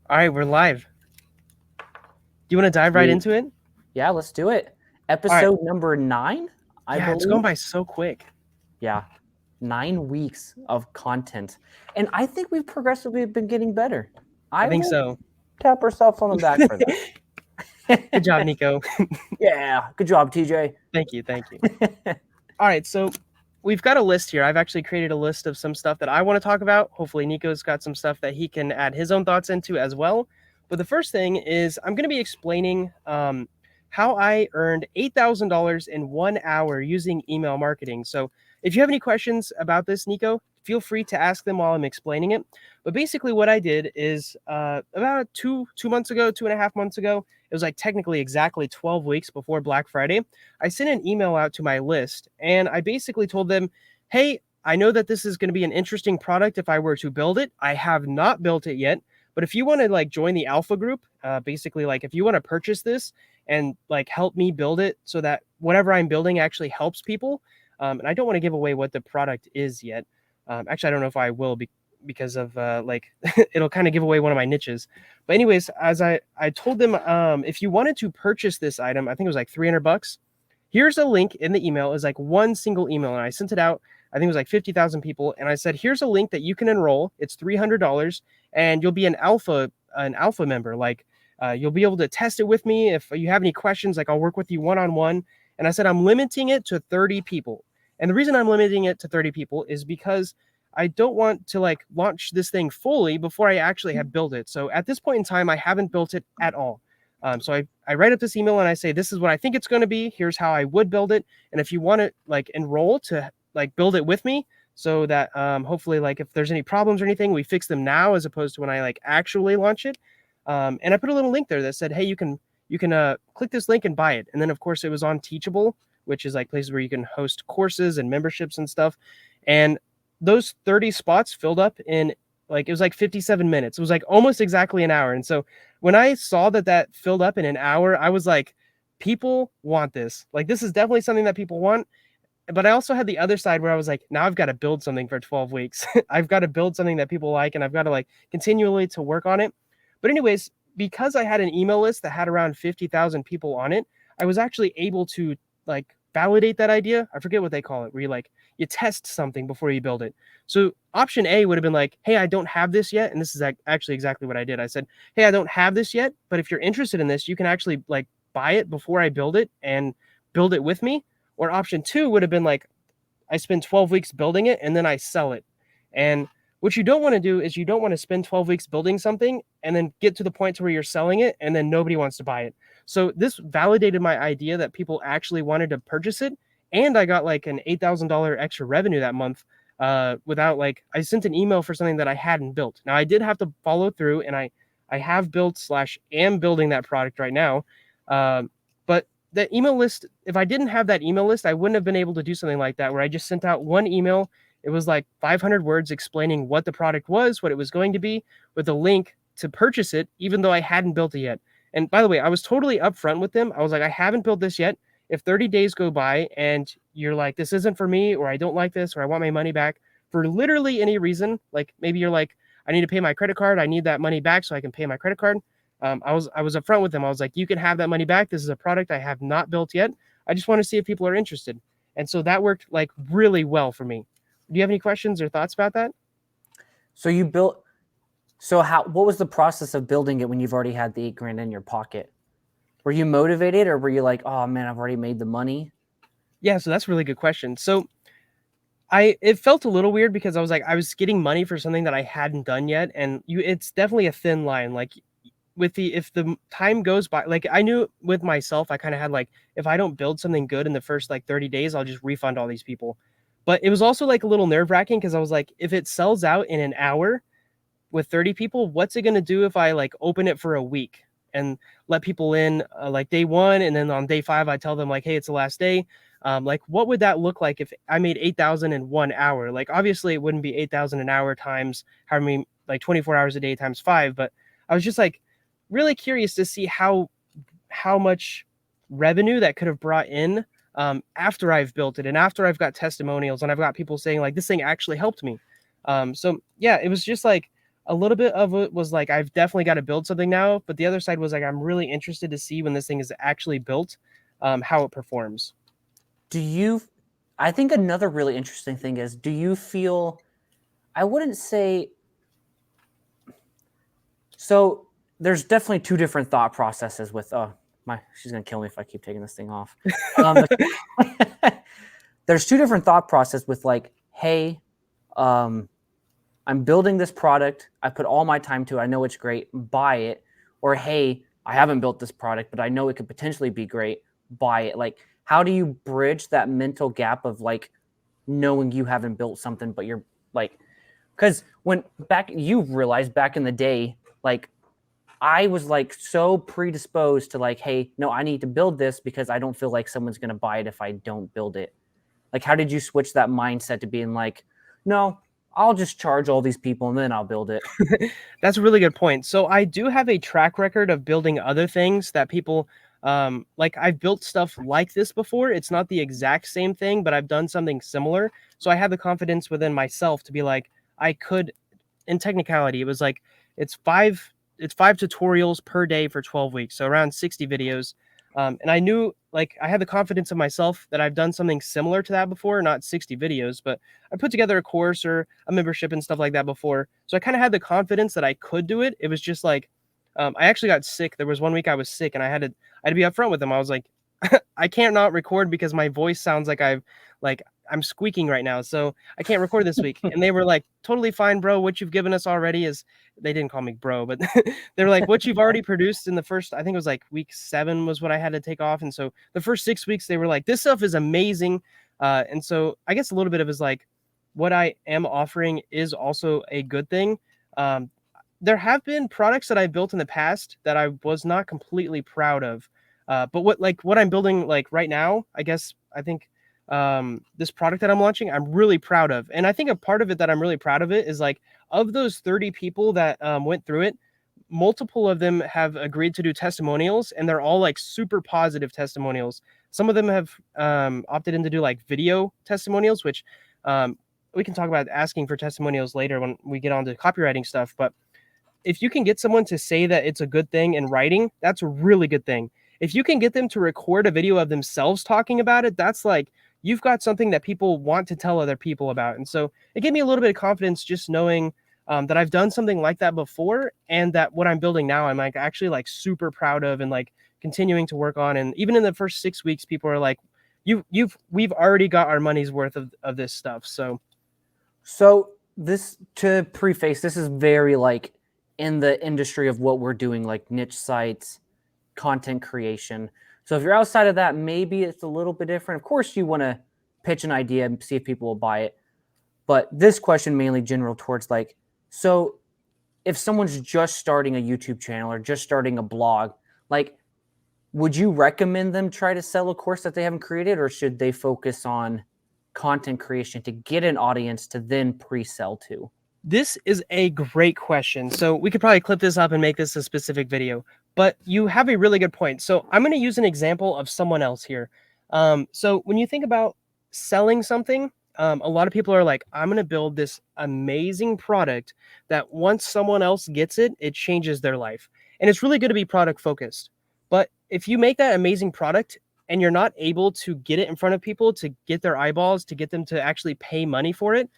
All right, we're live. Do you want to dive right into it? Yeah, let's do it. All right. Episode number 9, I Yeah, it's believe. going by so quick. Yeah, 9 weeks of content. And I think we've progressively been getting better. I I think will so. tap ourselves on the back for that. Good job, Nico. Yeah, good job, TJ. Thank you. All right, so we've got a list here. I've actually created a list of some stuff that I want to talk about. Hopefully, Nico's got some stuff that he can add his own thoughts into as well. But the first thing is I'm going to be explaining how I earned $8,000 in 1 hour using email marketing. So if you have any questions about this, Nico, feel free to ask them while I'm explaining it. But basically, what I did is about 2.5 months ago, it was like technically exactly 12 weeks before Black Friday, I sent an email out to my list and I basically told them, hey, I know that this is going to be an interesting product if I were to build it. I have not built it yet, but if you want to like join the alpha group, basically like if you want to purchase this and like help me build it so that whatever I'm building actually helps people. And I don't want to give away what the product is yet. Actually, I don't know if I will because of like it'll kind of give away one of my niches. But anyways, as I told them, if you wanted to purchase this item, I think it was like $300. Here's a link in the email. Is like one single email, and I sent it out. I think it was like 50,000 people, and I said, here's a link that you can enroll. It's $300, and you'll be an alpha member. Like you'll be able to test it with me. If you have any questions, like I'll work with you one-on-one. And I said I'm limiting it to 30 people. And the reason I'm limiting it to 30 people is because I don't want to like launch this thing fully before I actually have built it. So at this point in time, I haven't built it at all. So I write up this email and I say, this is what I think it's going to be. Here's how I would build it. And if you want to like enroll to like build it with me so that hopefully like if there's any problems or anything, we fix them now as opposed to when I like actually launch it. And I put a little link there that said, hey, you can click this link and buy it. And then of course it was on Teachable, which is like places where you can host courses and memberships and stuff. And those 30 spots filled up in like, it was like 57 minutes. It was like almost exactly an hour. And so when I saw that filled up in an hour, I was like, people want this. Like, this is definitely something that people want. But I also had the other side where I was like, now I've got to build something for 12 weeks. I've got to build something that people like, and I've got to like continually to work on it. But anyways, because I had an email list that had around 50,000 people on it, I was actually able to like validate that idea. I forget what they call it, where you test something before you build it. So option A would have been like, hey, I don't have this yet. And this is actually exactly what I did. I said, hey, I don't have this yet, but if you're interested in this, you can actually like buy it before I build it and build it with me. Or option 2 would have been like, I spend 12 weeks building it and then I sell it. And what you don't want to do is you don't want to spend 12 weeks building something and then get to the point to where you're selling it and then nobody wants to buy it. So this validated my idea that people actually wanted to purchase it. And I got like an $8,000 extra revenue that month without like, I sent an email for something that I hadn't built. Now I did have to follow through and I have built / am building that product right now. But the email list, if I didn't have that email list, I wouldn't have been able to do something like that where I just sent out one email. It was like 500 words explaining what the product was, what it was going to be, with a link to purchase it, even though I hadn't built it yet. And by the way, I was totally upfront with them. I was like, I haven't built this yet. If 30 days go by and you're like, this isn't for me, or I don't like this, or I want my money back for literally any reason, like maybe you're like, I need to pay my credit card. I need that money back so I can pay my credit card. I was upfront with them. I was like, you can have that money back. This is a product I have not built yet. I just want to see if people are interested. And so that worked like really well for me. Do you have any questions or thoughts about that? So what was the process of building it when you've already had the $8,000 in your pocket? Were you motivated or were you like, oh man, I've already made the money? Yeah, so that's a really good question. So it felt a little weird because I was like, I was getting money for something that I hadn't done yet. And it's definitely a thin line. Like if the time goes by, like I knew with myself, I kind of had like, if I don't build something good in the first like 30 days, I'll just refund all these people. But it was also like a little nerve wracking because I was like, if it sells out in an hour with 30 people, what's it going to do if I like open it for a week and let people in like day 1. And then on day 5, I tell them like, hey, it's the last day. Like what would that look like if I made 8,000 in 1 hour? Like obviously it wouldn't be 8,000 an hour times how many, like 24 hours a day times 5. But I was just like really curious to see how much revenue that could have brought in after I've built it and after I've got testimonials and I've got people saying like this thing actually helped me. So yeah, it was just like a little bit of it was like, I've definitely got to build something now. But the other side was like, I'm really interested to see when this thing is actually built, how it performs. I think another really interesting thing is, do you feel, I wouldn't say, so there's definitely two different thought processes with, she's going to kill me if I keep taking this thing off. There's two different thought processes with like, hey, I'm building this product. I put all my time to it. I know it's great. Buy it. Or, hey, I haven't built this product, but I know it could potentially be great. Buy it. Like, how do you bridge that mental gap of like knowing you haven't built something, but you're like, because you realize back in the day, like I was like so predisposed to like, hey, no, I need to build this because I don't feel like someone's going to buy it if I don't build it. Like, how did you switch that mindset to being like, no, I'll just charge all these people and then I'll build it? That's a really good point. So I do have a track record of building other things that people like. I've built stuff like this before. It's not the exact same thing, but I've done something similar. So I had the confidence within myself to be like, I could, in technicality, it was like, it's five tutorials per day for 12 weeks. So around 60 videos. And I knew, like, I had the confidence in myself that I've done something similar to that before, not 60 videos, but I put together a course or a membership and stuff like that before. So I kind of had the confidence that I could do it. It was just like, I actually got sick. There was one week I was sick and I had to be upfront with them. I was like, I can't not record because my voice sounds like I'm squeaking right now. So I can't record this week. And they were like, totally fine, bro. What you've given us already is, they didn't call me bro, but they were like, what you've already produced in the first, I think it was like week 7 was what I had to take off. And so the first 6 weeks, they were like, this stuff is amazing. And so I guess a little bit of it is like, what I am offering is also a good thing. There have been products that I built in the past that I was not completely proud of. But what I'm building like right now, I think this product that I'm launching, I'm really proud of. And I think a part of it that I'm really proud of it is like, of those 30 people that went through it, multiple of them have agreed to do testimonials, and they're all like super positive testimonials. Some of them have opted in to do like video testimonials, which we can talk about asking for testimonials later when we get on to copywriting stuff. But if you can get someone to say that it's a good thing in writing, that's a really good thing. If you can get them to record a video of themselves talking about it, that's like, you've got something that people want to tell other people about. And so it gave me a little bit of confidence just knowing that I've done something like that before, and that what I'm building now, I'm like actually like super proud of and like continuing to work on. And even in the first 6 weeks, people are like, we've already got our money's worth of this stuff. So this, to preface, this is very like in the industry of what we're doing, like niche sites, content creation. So if you're outside of that, maybe it's a little bit different. Of course, you want to pitch an idea and see if people will buy it. But this question mainly general towards like, so if someone's just starting a YouTube channel or just starting a blog, like, would you recommend them try to sell a course that they haven't created, or should they focus on content creation to get an audience to then pre-sell to? This is a great question. So we could probably clip this up and make this a specific video, but you have a really good point. So I'm going to use an example of someone else here. So when you think about selling something, a lot of people are like, I'm going to build this amazing product that once someone else gets it, it changes their life. And it's really good to be product focused. But if you make that amazing product and you're not able to get it in front of people, to get their eyeballs, to get them to actually pay money for it,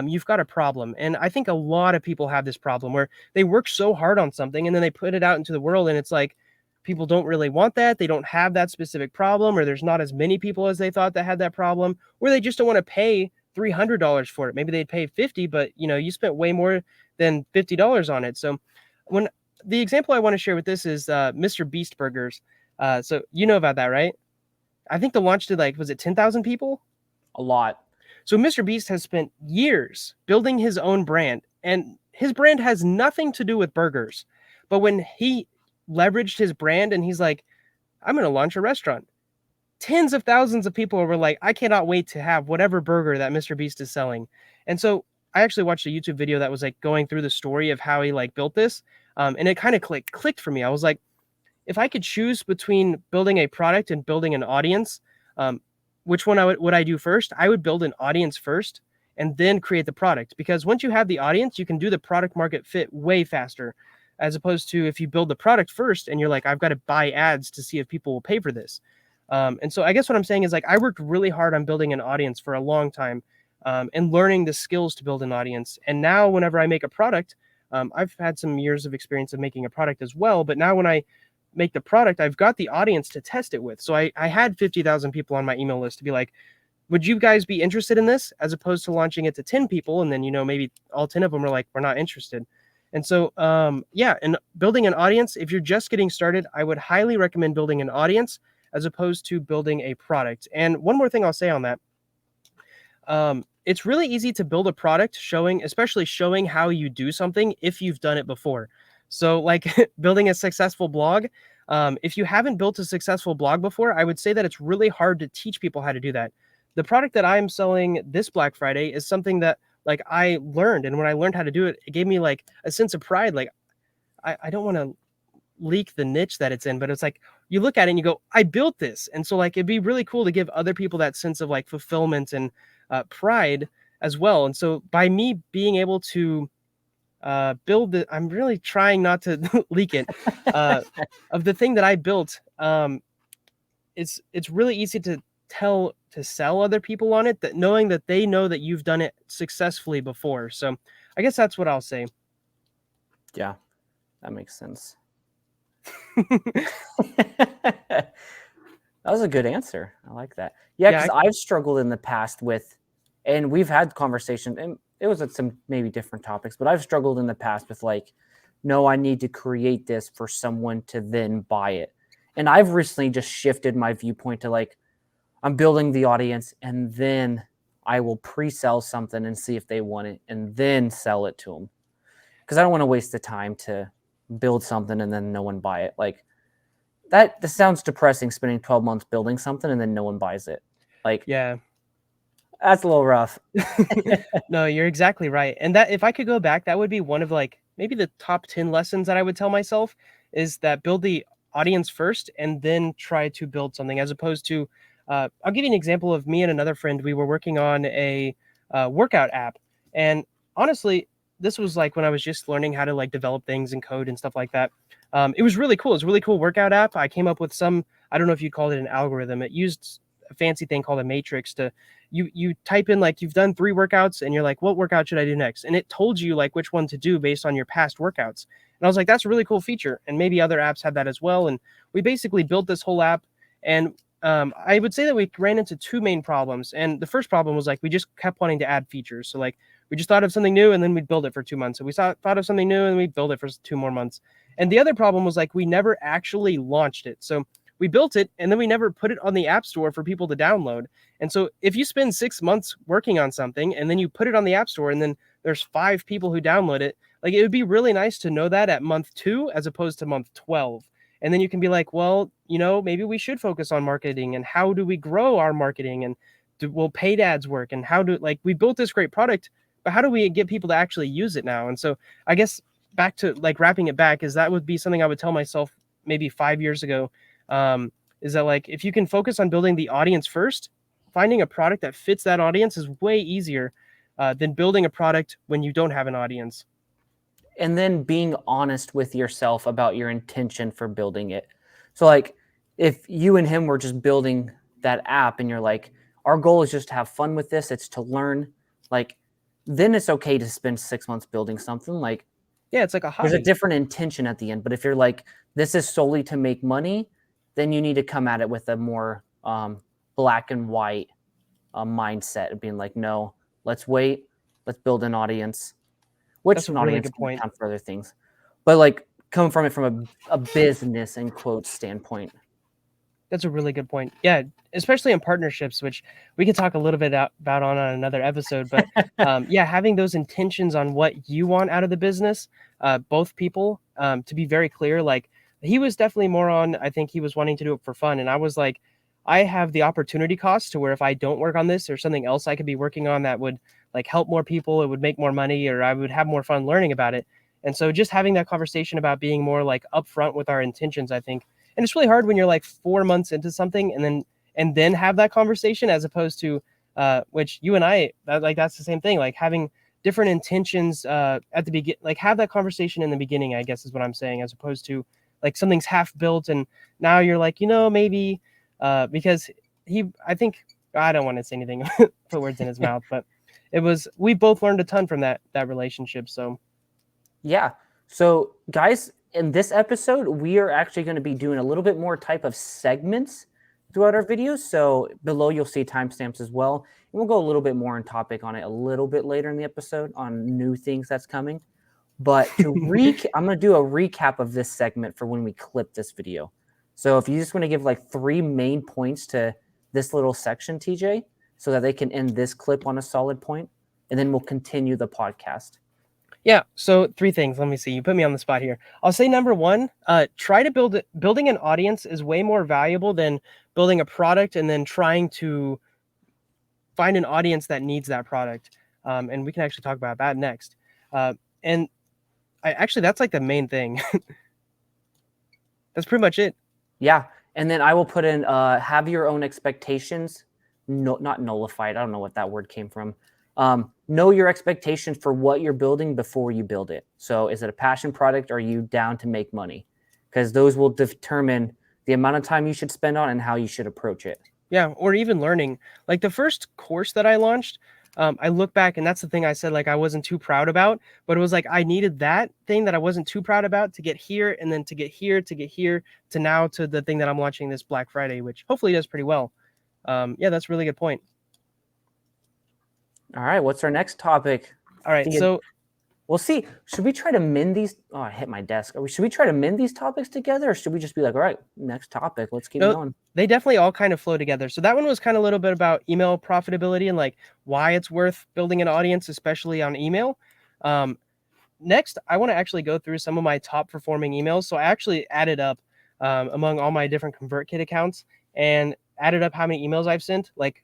you've got a problem. And I think a lot of people have this problem where they work so hard on something and then they put it out into the world, and it's like, people don't really want that. They don't have that specific problem, or there's not as many people as they thought that had that problem, or they just don't want to pay $300 for it. Maybe they'd pay 50, but you spent way more than $50 on it. So when the example I want to share with this is Mr. Beast Burgers. So you know about that, right? I think the launch did was it 10,000 people? A lot. So Mr. Beast has spent years building his own brand, and his brand has nothing to do with burgers. But when he leveraged his brand and he's like, I'm going to launch a restaurant, tens of thousands of people were like, I cannot wait to have whatever burger that Mr. Beast is selling. And so I actually watched a YouTube video that was going through the story of how he built this. And it kind of clicked for me. I was like, if I could choose between building a product and building an audience, which one would I do first? I would build an audience first. and then create the product. Because once you have the audience, you can do the product market fit way faster, as opposed to if you build the product first and you're like, I've got to buy ads to see if people will pay for this. And so I guess what I'm saying is like, I worked really hard on building an audience for a long time, and learning the skills to build an audience. And now whenever I make a product, I've had some years of experience of making a product as well. But now when I make the product, I've got the audience to test it with. So I had 50,000 people on my email list to be like, would you guys be interested in this? As opposed to launching it to 10 people. And then, maybe all 10 of them are like, we're not interested. And so, and building an audience, if you're just getting started, I would highly recommend building an audience as opposed to building a product. And one more thing I'll say on that. It's really easy to build a product especially showing how you do something if you've done it before. So like building a successful blog, if you haven't built a successful blog before, I would say that it's really hard to teach people how to do that. The product that I'm selling this Black Friday is something that like I learned. And when I learned how to do it, it gave me like a sense of pride. Like I don't want to leak the niche that it's in, but it's like you look at it and you go, I built this. And so like it'd be really cool to give other people that sense of like fulfillment and pride as well. And so by me being able to build it, I'm really trying not to leak it, of the thing that I built. It's really easy to sell other people on it, that knowing that they know that you've done it successfully before. So I guess that's what I'll say. Yeah, that makes sense. That was a good answer. I like that. Yeah, because I've struggled in the past with, and we've had conversations, and it was at some maybe different topics, but I've struggled in the past with like, no, I need to create this for someone to then buy it. And I've recently just shifted my viewpoint to like, I'm building the audience and then I will pre-sell something and see if they want it and then sell it to them. Because I don't want to waste the time to build something and then no one buy it. Like this sounds depressing, spending 12 months building something and then no one buys it. Like, yeah, that's a little rough. No, you're exactly right. And that if I could go back, that would be one of like maybe the top 10 lessons that I would tell myself, is that build the audience first and then try to build something, as opposed to I'll give you an example of me and another friend. We were working on a workout app. And honestly, this was like when I was just learning how to like develop things and code and stuff like that. It was really cool. It's a really cool workout app. I came up with I don't know if you'd call it an algorithm. It used a fancy thing called a matrix to, you type in like you've done 3 workouts and you're like, what workout should I do next? And it told you like which one to do based on your past workouts. And I was like, that's a really cool feature. And maybe other apps have that as well. And we basically built this whole app. And I would say that we ran into 2 main problems. And the first problem was like, we just kept wanting to add features. So like we just thought of something new and then we'd build it for 2 months. So we thought of something new and we'd build it for 2 more months. And the other problem was like, we never actually launched it. So we built it and then we never put it on the app store for people to download. And so if you spend 6 months working on something and then you put it on the app store and then there's 5 people who download it, like it would be really nice to know that at month 2 as opposed to month 12. And then you can be like, well, maybe we should focus on marketing, and how do we grow our marketing, and will paid ads work, and we built this great product, but how do we get people to actually use it now? And so I guess back to like wrapping it back, is that would be something I would tell myself maybe 5 years ago, is that like, if you can focus on building the audience first, finding a product that fits that audience is way easier than building a product when you don't have an audience. And then being honest with yourself about your intention for building it. So like if you and him were just building that app and you're like, our goal is just to have fun with this, it's to learn, like, then it's okay to spend 6 months building something. Like, yeah, it's like a hobby. There's a different intention at the end. But if you're like, this is solely to make money, then you need to come at it with a more black and white mindset of being like, no, let's wait, let's build an audience. Which That's a an really audience good can point. count for other things, but like come from it from a business and quote standpoint. That's a really good point. Yeah, especially in partnerships, which we could talk a little bit about on another episode. But yeah, having those intentions on what you want out of the business, both people, to be very clear. Like he was definitely more on, I think he was wanting to do it for fun, and I was like, I have the opportunity cost to where if I don't work on this, there's something else I could be working on that would like help more people, it would make more money, or I would have more fun learning about it. And so just having that conversation about being more like upfront with our intentions, I think, and it's really hard when you're like 4 months into something and then have that conversation, as opposed to which you and I, that's the same thing, like having different intentions at the begin, like have that conversation in the beginning, I guess is what I'm saying, as opposed to like something's half built and now you're like, maybe because I think, I don't want to say anything, put words in his mouth, but we both learned a ton from that relationship. So yeah. So guys, in this episode, we are actually going to be doing a little bit more type of segments throughout our videos. So below you'll see timestamps as well. And we'll go a little bit more on topic on it a little bit later in the episode on new things that's coming. But to I'm going to do a recap of this segment for when we clip this video. So if you just want to give like 3 main points to this little section, TJ, so that they can end this clip on a solid point, and then we'll continue the podcast. Yeah. So 3 things. Let me see. You put me on the spot here. I'll say number 1, try to building an audience is way more valuable than building a product and then trying to find an audience that needs that product. And we can actually talk about that next. And that's like the main thing. That's pretty much it. Yeah. And then I will put in have your own expectations. No, not nullified. I don't know what that word came from. Know your expectations for what you're building before you build it. So is it a passion product? Or are you down to make money? Because those will determine the amount of time you should spend on and how you should approach it. Yeah. Or even learning. Like the first course that I launched, I look back and that's the thing I said, like, I wasn't too proud about, but it was like, I needed that thing that I wasn't too proud about to get here. And then to get here, to now to the thing that I'm launching this Black Friday, which hopefully does pretty well. Yeah, that's a really good point. All right. What's our next topic? All right. So we'll see. Should we try to mend these? Oh, I hit my desk. Should we try to mend these topics together? Or should we just be like, all right, next topic, let's keep going? They definitely all kind of flow together. So that one was kind of a little bit about email profitability and like why it's worth building an audience, especially on email. Next, I want to actually go through some of my top performing emails. So I actually added up among all my different ConvertKit accounts and added up how many emails I've sent, like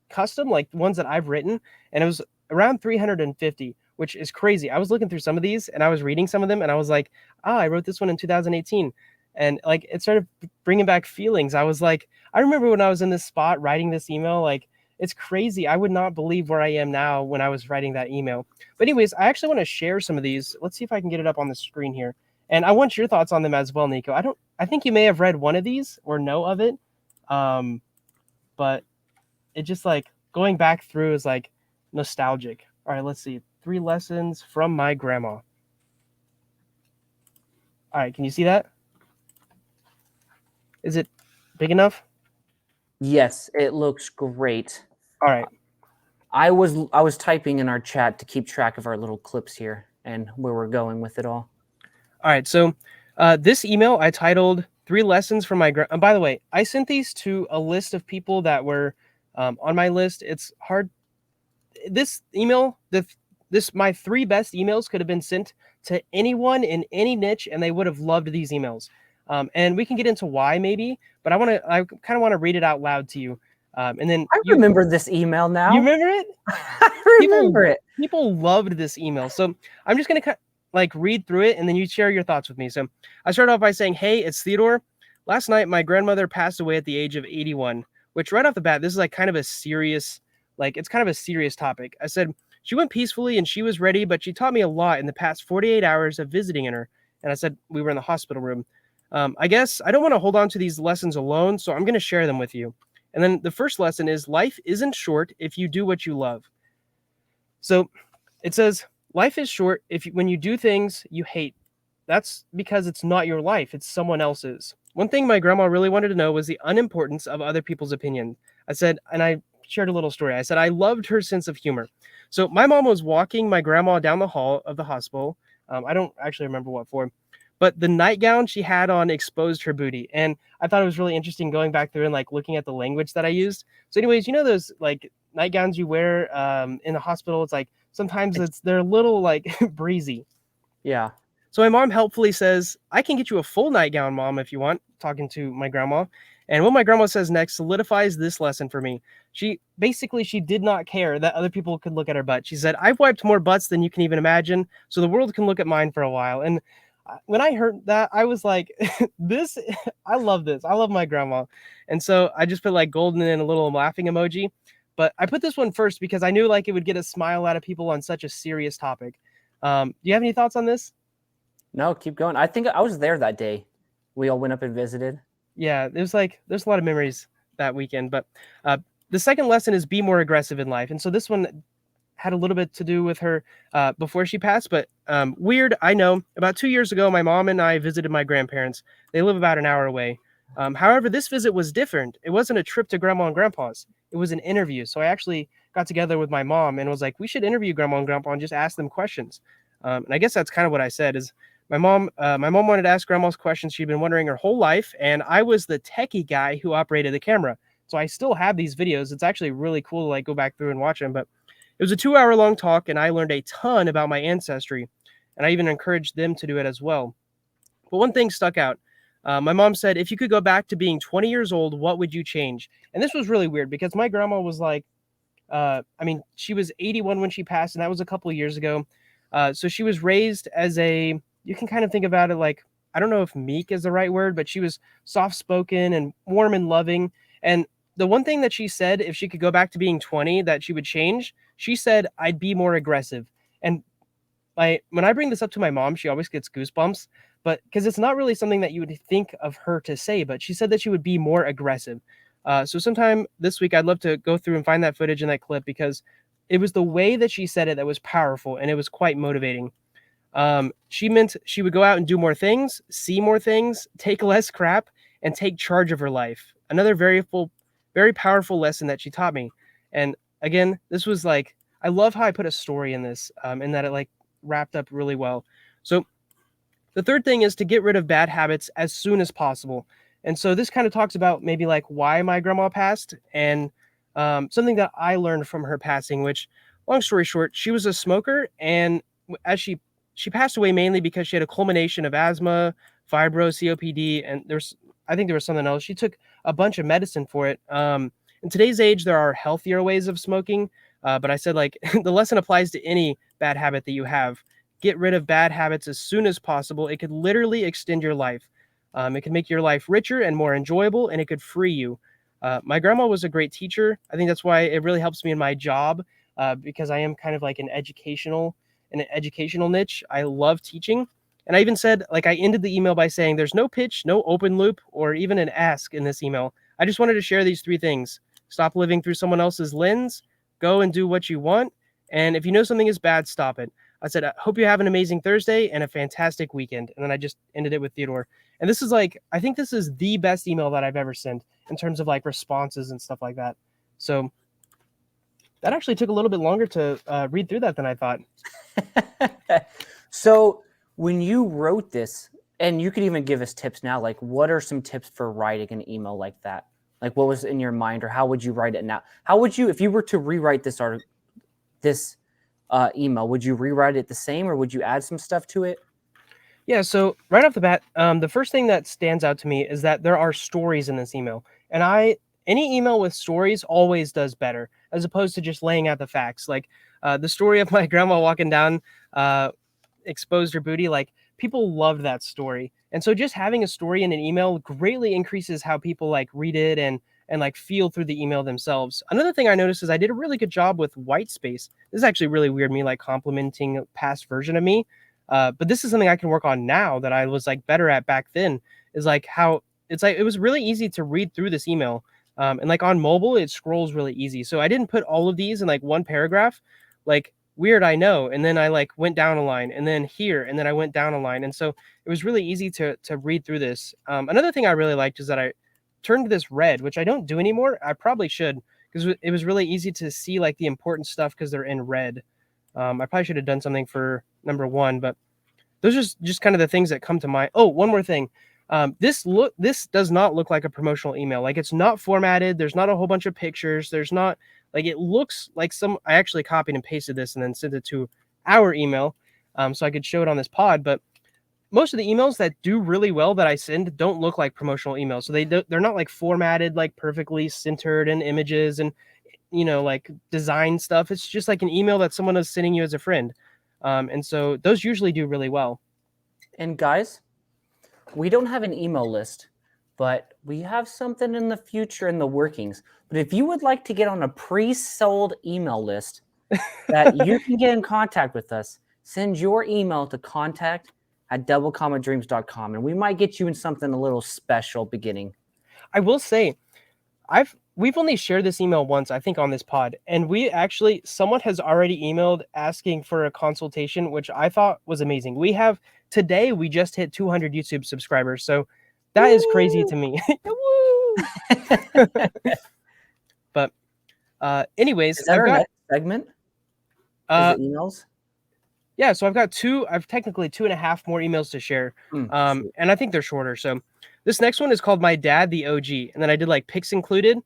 custom, like ones that I've written. And it was around 350, which is crazy. I was looking through some of these and I was reading some of them and I was like, I wrote this one in 2018. And like, it started bringing back feelings. I was like, I remember when I was in this spot writing this email, like, it's crazy. I would not believe where I am now when I was writing that email. But anyways, I actually want to share some of these. Let's see if I can get it up on the screen here. And I want your thoughts on them as well, Nico. I think you may have read one of these or know of it. But it just like going back through is like nostalgic. All right, let's see. 3 lessons from my grandma. All right, can you see that? Is it big enough? Yes, it looks great. All right. I was typing in our chat to keep track of our little clips here and where we're going with it all. All right. So this email I titled 3 lessons from my grandma. By the way, I sent these to a list of people that were on my list. It's hard. This email, my 3 best emails could have been sent to anyone in any niche, and they would have loved these emails. And we can get into why maybe, but I kind of want to read it out loud to you. And then I remember this email now. You remember it? I remember it. People loved this email. So I'm just going to read through it and then you share your thoughts with me. So I started off by saying, hey, it's Theodore. Last night, my grandmother passed away at the age of 81, which right off the bat, this is like kind of a serious, it's kind of a serious topic. I said, she went peacefully and she was ready, but she taught me a lot in the past 48 hours of visiting her. And I said, we were in the hospital room. I guess I don't want to hold on to these lessons alone, so I'm going to share them with you. And then the first lesson is life isn't short if you do what you love. So it says life is short when you do things you hate. That's because it's not your life, it's someone else's. One thing my grandma really wanted to know was the unimportance of other people's opinion. I said, and I shared a little story. I said, I loved her sense of humor. So my mom was walking my grandma down the hall of the hospital. I don't actually remember what for. But the nightgown she had on exposed her booty. And I thought it was really interesting going back through and looking at the language that I used. So anyways, those nightgowns you wear in the hospital, it's like sometimes they're a little breezy. Yeah. So my mom helpfully says, I can get you a full nightgown, Mom, if you want, talking to my grandma. And what my grandma says next solidifies this lesson for me. She did not care that other people could look at her butt. She said, I've wiped more butts than you can even imagine, so the world can look at mine for a while. And when I heard that, I was like, I love this. I love my grandma. And so I just put golden and a little laughing emoji. But I put this one first because I knew like it would get a smile out of people on such a serious topic. Do you have any thoughts on this? No, keep going. I think I was there that day. We all went up and visited. Yeah, there's a lot of memories that weekend. But the second lesson is be more aggressive in life. And so this one had a little bit to do with her before she passed, but weird, I know. About 2 years ago, my mom and I visited my grandparents. They live about an hour away. However, this visit was different. It wasn't a trip to grandma and grandpa's. It was an interview. So I actually got together with my mom and was like, we should interview grandma and grandpa and just ask them questions. And I guess that's kind of what I said is my mom wanted to ask grandma's questions she'd been wondering her whole life. And I was the techie guy who operated the camera. So I still have these videos. It's actually really cool to like go back through and watch them. But it was a 2-hour long talk, and I learned a ton about my ancestry, and I even encouraged them to do it as well. But one thing stuck out. My mom said, if you could go back to being 20 years old, what would you change? And this was really weird because my grandma was like, she was 81 when she passed, and that was a couple of years ago. So she was raised as you can kind of think about it like, I don't know if meek is the right word, but she was soft-spoken and warm and loving. And the one thing that she said, if she could go back to being 20, that she would change, she said, I'd be more aggressive. And when I bring this up to my mom, she always gets goosebumps, but because it's not really something that you would think of her to say, but she said that she would be more aggressive. So sometime this week, I'd love to go through and find that footage in that clip because it was the way that she said it that was powerful and it was quite motivating. She meant she would go out and do more things, see more things, take less crap, and take charge of her life. Another very powerful lesson that she taught me. And again, this was like, I love how I put a story in this, and that it like wrapped up really well. So the third thing is to get rid of bad habits as soon as possible. And so this kind of talks about maybe like why my grandma passed and something that I learned from her passing, which long story short, she was a smoker. And as she passed away mainly because she had a culmination of asthma, fibro, COPD, and I think there was something else. She took a bunch of medicine for it. In today's age, there are healthier ways of smoking. But I said, like, the lesson applies to any bad habit that you have. Get rid of bad habits as soon as possible. It could literally extend your life. It could make your life richer and more enjoyable, and it could free you. My grandma was a great teacher. I think that's why it really helps me in my job because I am kind of like an educational niche. I love teaching. And I even said, like, I ended the email by saying there's no pitch, no open loop, or even an ask in this email. I just wanted to share these 3 things. Stop living through someone else's lens, go and do what you want. And if you know something is bad, stop it. I said, I hope you have an amazing Thursday and a fantastic weekend. And then I just ended it with Theodore. And this is like, I think this is the best email that I've ever sent in terms of like responses and stuff like that. So that actually took a little bit longer to read through that than I thought. So when you wrote this, and you could even give us tips now, like what are some tips for writing an email like that? Like what was in your mind, or how would you write it now? How would you, if you were to rewrite this email, would you rewrite it the same, or would you add some stuff to it? Yeah, so right off the bat, the first thing that stands out to me is that there are stories in this email. And any email with stories always does better, as opposed to just laying out the facts. Like the story of my grandma walking down, exposed her booty, like people loved that story. And so just having a story in an email greatly increases how people like read it and like feel through the email themselves. Another thing I noticed is I did a really good job with white space. This is actually really weird, me like complimenting a past version of me. But this is something I can work on now that I was like better at back then, is like how it's like, it was really easy to read through this email. And like on mobile, it scrolls really easy. So I didn't put all of these in like one paragraph, like weird, I know. And then I like went down a line and then here, and then I went down a line. And so it was really easy to read through this. Another thing I really liked is that I turned this red, which I don't do anymore. I probably should, because it was really easy to see like the important stuff because they're in red. I probably should have done something for number 1, but those are just kind of the things that come to mind. Oh, one more thing. This does not look like a promotional email. Like it's not formatted. There's not a whole bunch of pictures. There's not like, it looks like I actually copied and pasted this and then sent it to our email so I could show it on this pod. But most of the emails that do really well that I send don't look like promotional emails. So they're not like formatted, like perfectly centered in images and, like design stuff. It's just like an email that someone is sending you as a friend. And so those usually do really well. And guys, we don't have an email list, but we have something in the future in the workings. But if you would like to get on a pre-sold email list that you can get in contact with us, send your email to contact@DoubleCommaDreams.com, and we might get you in something a little special beginning. I will say, we've only shared this email once, I think, on this pod, and someone has already emailed asking for a consultation, which I thought was amazing. Today we just hit 200 YouTube subscribers, so that is crazy to me. But anyways, is that our next segment? Is it emails? Yeah, so I've technically 2.5 more emails to share. And I think they're shorter. So this next one is called My Dad, the OG. And then I did like pics included.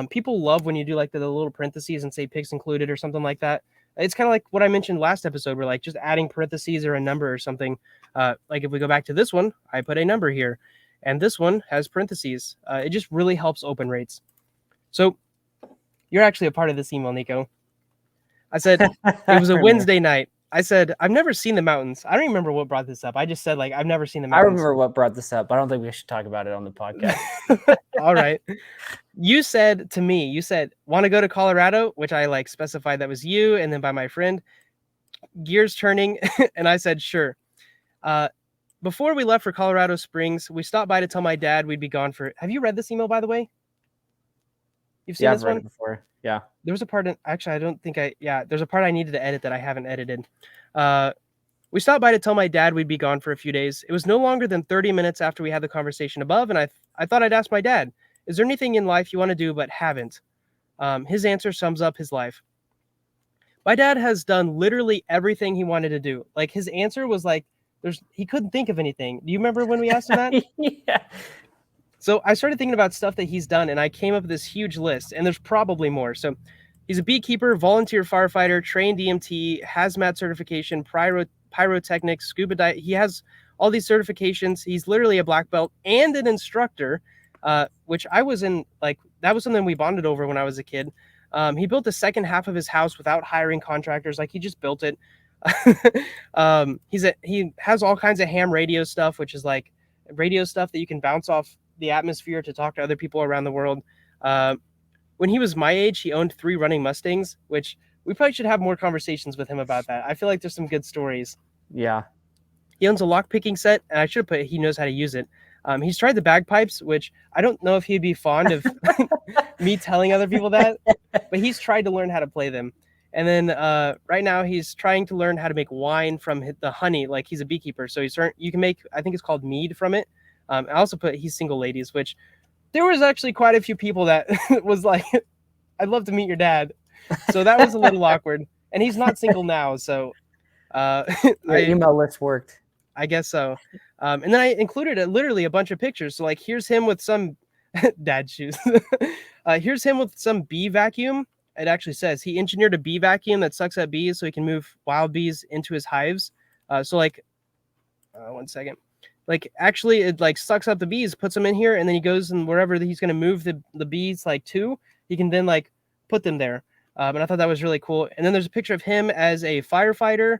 People love when you do like the little parentheses and say pics included or something like that. It's kind of like what I mentioned last episode, where like just adding parentheses or a number or something. Like if we go back to this one, I put a number here. And this one has parentheses. It just really helps open rates. So you're actually a part of this email, Nico. I said, it was a Wednesday night. I said, I've never seen the mountains. I don't remember what brought this up. I just said, like, I've never seen the mountains. I remember what brought this up, but I don't think we should talk about it on the podcast. All right. You said to me, want to go to Colorado, which I like specified that was you. And then by my friend, gears turning. And I said, sure. Before we left for Colorado Springs, we stopped by to tell my dad we'd be gone for. Have you read this email, by the way? You've seen this I've read one it before. Yeah. There was a part there's a part I needed to edit that I haven't edited. We stopped by to tell my dad we'd be gone for a few days. It was no longer than 30 minutes after we had the conversation above, and I thought I'd ask my dad, is there anything in life you want to do but haven't? His answer sums up his life. My dad has done literally everything he wanted to do. Like his answer was like, he couldn't think of anything. Do you remember when we asked him that? Yeah. So I started thinking about stuff that he's done, and I came up with this huge list, and there's probably more. So he's a beekeeper, volunteer firefighter, trained EMT, hazmat certification, pyrotechnics, scuba dive. He has all these certifications. He's literally a black belt and an instructor, which I was in, like, that was something we bonded over when I was a kid. He built the second half of his house without hiring contractors. Like, he just built it. He has all kinds of ham radio stuff, which is like radio stuff that you can bounce off the atmosphere to talk to other people around the world. When he was my age, he owned 3 running Mustangs, which we probably should have more conversations with him about that. I feel like there's some good stories. Yeah. He owns a lock picking set, and I should have put he knows how to use it. He's tried the bagpipes, which I don't know if he'd be fond of me telling other people that, but he's tried to learn how to play them. And then right now he's trying to learn how to make wine from the honey. Like, he's a beekeeper, so you can make, I think it's called mead from it. I also put he's single ladies, which there was actually quite a few people that was like, I'd love to meet your dad. So that was a little awkward. And he's not single now, so your email list worked. I guess so. And then I included literally a bunch of pictures. So like, here's him with some dad shoes. Here's him with some bee vacuum. It actually says he engineered a bee vacuum that sucks up bees so he can move wild bees into his hives. So like, 1 second. Like, actually, it like sucks up the bees, puts them in here, and then he goes and wherever he's going to move the bees like to, he can then like put them there. And I thought that was really cool. And then there's a picture of him as a firefighter.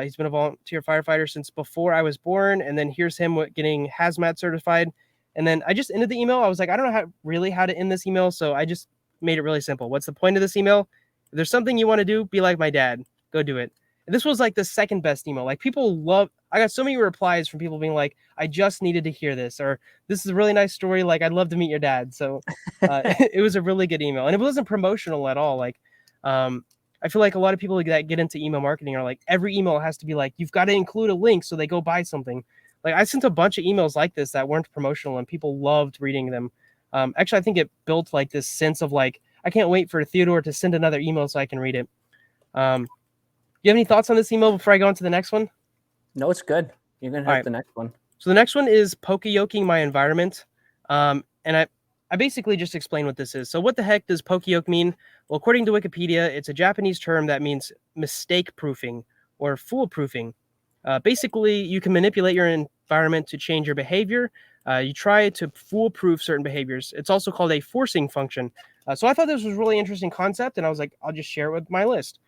He's been a volunteer firefighter since before I was born. And then here's him getting hazmat certified. And then I just ended the email. I was like, I don't know how to end this email. So I just made it really simple. What's the point of this email? If there's something you want to do, be like my dad. Go do it. And this was like the second best email. Like, I got so many replies from people being like, I just needed to hear this, or this is a really nice story. Like, I'd love to meet your dad. So it was a really good email, and it wasn't promotional at all. Like, I feel like a lot of people that get into email marketing are like, every email has to be like, you've got to include a link so they go buy something. Like, I sent a bunch of emails like this that weren't promotional, and people loved reading them. Actually, I think it built like this sense of like, I can't wait for Theodore to send another email so I can read it. You have any thoughts on this email before I go on to the next one? No, it's good. You're going to have the next one. So the next one is poke-yoking my environment. And I basically just explain what this is. So what the heck does poke-yoke mean? Well, according to Wikipedia, it's a Japanese term that means mistake-proofing or foolproofing. Basically, you can manipulate your environment to change your behavior. You try to foolproof certain behaviors. It's also called a forcing function. So I thought this was a really interesting concept, and I was like, I'll just share it with my list.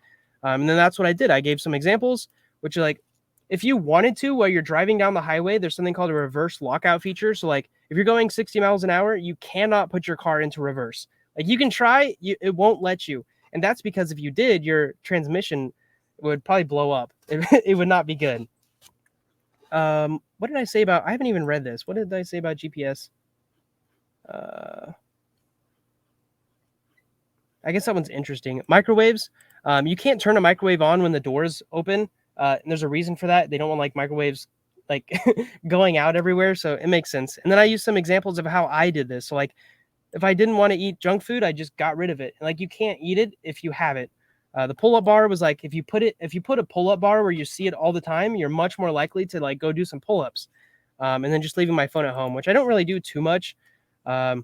And then that's what I did. I gave some examples, which are like, if you wanted to, while you're driving down the highway, there's something called a reverse lockout feature. So like if you're going 60 miles an hour, you cannot put your car into reverse. Like you can try, it won't let you. And that's because if you did, your transmission would probably blow up. It would not be good. What did I say about, I haven't even read this. What did I say about GPS? I guess that one's interesting. Microwaves. You can't turn a microwave on when the door's open. And there's a reason for that. They don't want like microwaves like going out everywhere. So it makes sense. And then I use some examples of how I did this. So like if I didn't want to eat junk food, I just got rid of it. Like you can't eat it if you have it. The pull-up bar was like if you put a pull-up bar where you see it all the time, you're much more likely to like go do some pull-ups. And then just leaving my phone at home, which I don't really do too much. But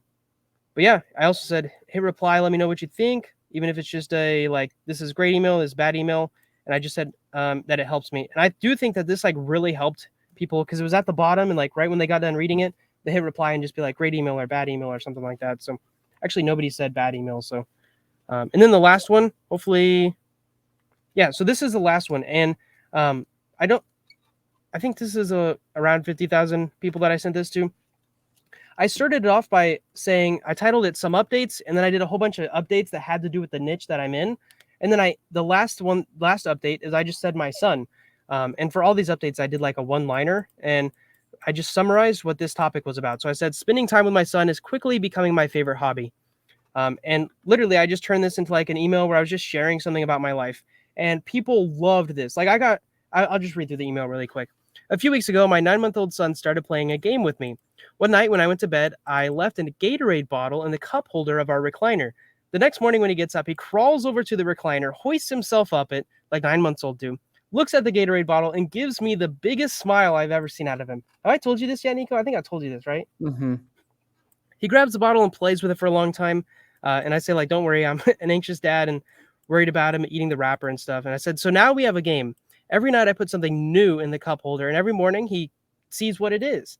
yeah, I also said hit reply, let me know what you think, even if it's just a like this is great email, this is bad email. And I just said that it helps me. And I do think that this like really helped people because it was at the bottom and like right when they got done reading it, they hit reply and just be like great email or bad email or something like that. So actually nobody said bad email. So and then the last one, hopefully, yeah. So this is the last one, and I think this is around 50,000 people that I sent this to. I started it off by saying I titled it some updates, and then I did a whole bunch of updates that had to do with the niche that I'm in, and then the last update is I just said my son, and for all these updates I did like a one-liner, and I just summarized what this topic was about. So I said spending time with my son is quickly becoming my favorite hobby. And literally, I just turned this into like an email where I was just sharing something about my life. And people loved this. Like I'll just read through the email really quick. A few weeks ago, my 9-month-old son started playing a game with me. One night when I went to bed, I left a Gatorade bottle in the cup holder of our recliner. The next morning when he gets up, he crawls over to the recliner, hoists himself up it, like 9-month-olds do, looks at the Gatorade bottle, and gives me the biggest smile I've ever seen out of him. Have I told you this yet, Nico? I think I told you this, right? Mm-hmm. He grabs the bottle and plays with it for a long time. And I say, like, don't worry, I'm an anxious dad and worried about him eating the wrapper and stuff. And I said, so now we have a game. Every night I put something new in the cup holder, and every morning he sees what it is.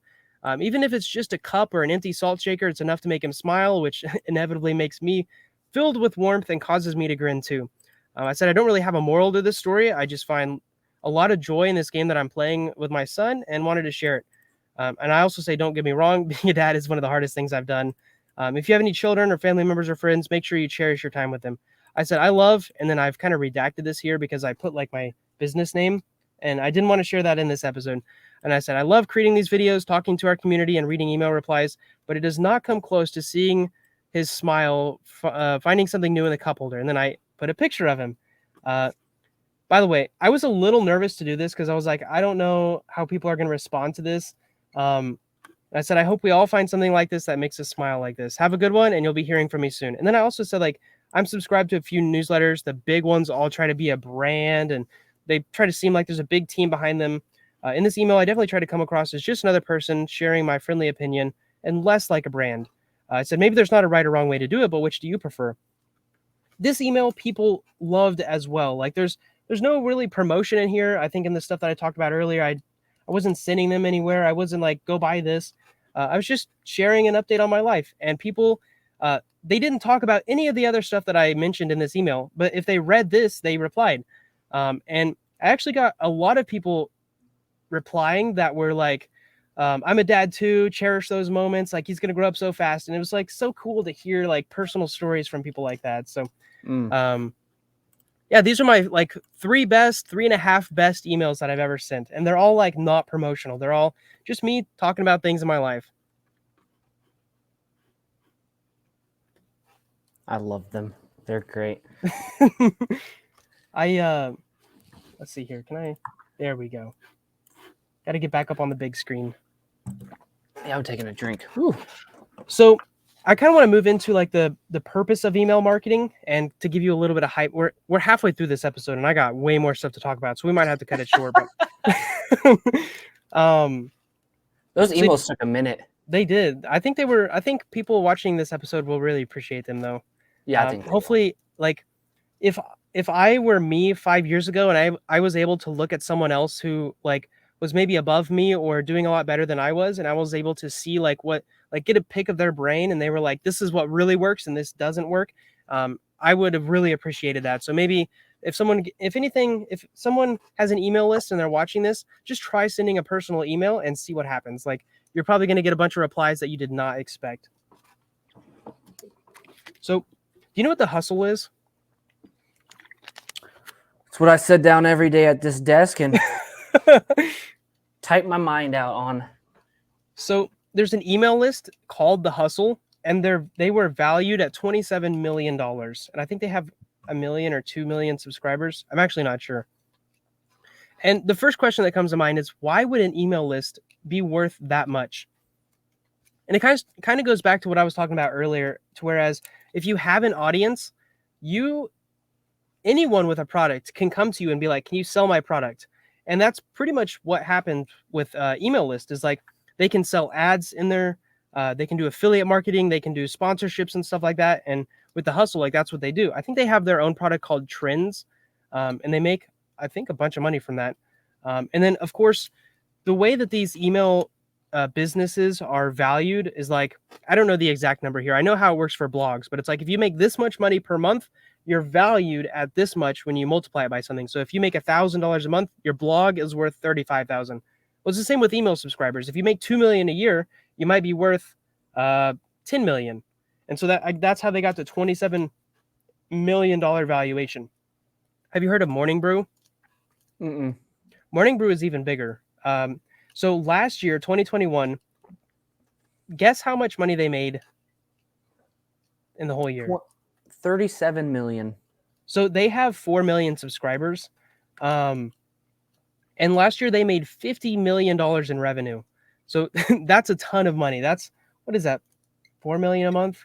Even if it's just a cup or an empty salt shaker, it's enough to make him smile, which inevitably makes me filled with warmth and causes me to grin too. I said, I don't really have a moral to this story. I just find a lot of joy in this game that I'm playing with my son and wanted to share it. And I also say, don't get me wrong, being a dad is one of the hardest things I've done. If you have any children or family members or friends, make sure you cherish your time with them. I said, I love, and then I've kind of redacted this here because I put like my business name and I didn't want to share that in this episode. And I said, I love creating these videos, talking to our community and reading email replies, but it does not come close to seeing his smile, finding something new in the cup holder. And then I put a picture of him. By the way, I was a little nervous to do this because I was like, I don't know how people are going to respond to this. I said, I hope we all find something like this that makes us smile like this. Have a good one, and you'll be hearing from me soon. And then I also said, like, I'm subscribed to a few newsletters. The big ones all try to be a brand, and they try to seem like there's a big team behind them. In this email, I definitely try to come across as just another person sharing my friendly opinion and less like a brand. I said, maybe there's not a right or wrong way to do it, but which do you prefer? This email people loved as well. Like, there's no really promotion in here. I think in the stuff that I talked about earlier, I wasn't sending them anywhere. I wasn't like, go buy this. I was just sharing an update on my life, and people, they didn't talk about any of the other stuff that I mentioned in this email, but if they read this, they replied. And I actually got a lot of people replying that were like, I'm a dad too, cherish those moments. Like he's going to grow up so fast. And it was like, so cool to hear like personal stories from people like that. So, yeah, these are my like 3.5 best emails that I've ever sent. And they're all like not promotional. They're all just me talking about things in my life. I love them. They're great. Let's see here. There we go. Got to get back up on the big screen. Yeah, I'm taking a drink. Whew. So I kind of want to move into like the purpose of email marketing, and to give you a little bit of hype. We're halfway through this episode, and I got way more stuff to talk about, so we might have to cut it short. But those emails took a minute. They did. I think people watching this episode will really appreciate them, though. Yeah, I think hopefully, like if I were me 5 years ago, and I was able to look at someone else who like was maybe above me or doing a lot better than I was, and I was able to see like get a pick of their brain, and they were like, this is what really works and this doesn't work. I would have really appreciated that. So maybe if someone has an email list and they're watching this, just try sending a personal email and see what happens. Like, you're probably going to get a bunch of replies that you did not expect. So, do you know what the hustle is? It's what I sit down every day at this desk and type my mind out on. So there's an email list called The Hustle, and they were valued at $27 million. And I think they have 1 million or 2 million subscribers. I'm actually not sure. And the first question that comes to mind is, why would an email list be worth that much? And it kind of goes back to what I was talking about earlier, to whereas if you have an audience, anyone with a product can come to you and be like, can you sell my product? And that's pretty much what happened with email list, is like, they can sell ads in there. They can do affiliate marketing. They can do sponsorships and stuff like that. And with The Hustle, like, that's what they do. I think they have their own product called Trends, and they make, I think, a bunch of money from that. And then, of course, the way that these email businesses are valued is like, I don't know the exact number here. I know how it works for blogs, but it's like, if you make this much money per month, you're valued at this much when you multiply it by something. So if you make $1,000 a month, your blog is worth $35,000. Well, it's the same with email subscribers. If you make 2 million a year, you might be worth 10 million. And so that's how they got to $27 million valuation. Have you heard of Morning Brew? Mm-mm. Morning Brew is even bigger. So last year, 2021, guess how much money they made in the whole year? 37 million. So they have 4 million subscribers. And last year they made $50 million in revenue. So that's a ton of money. What is that? 4 million a month?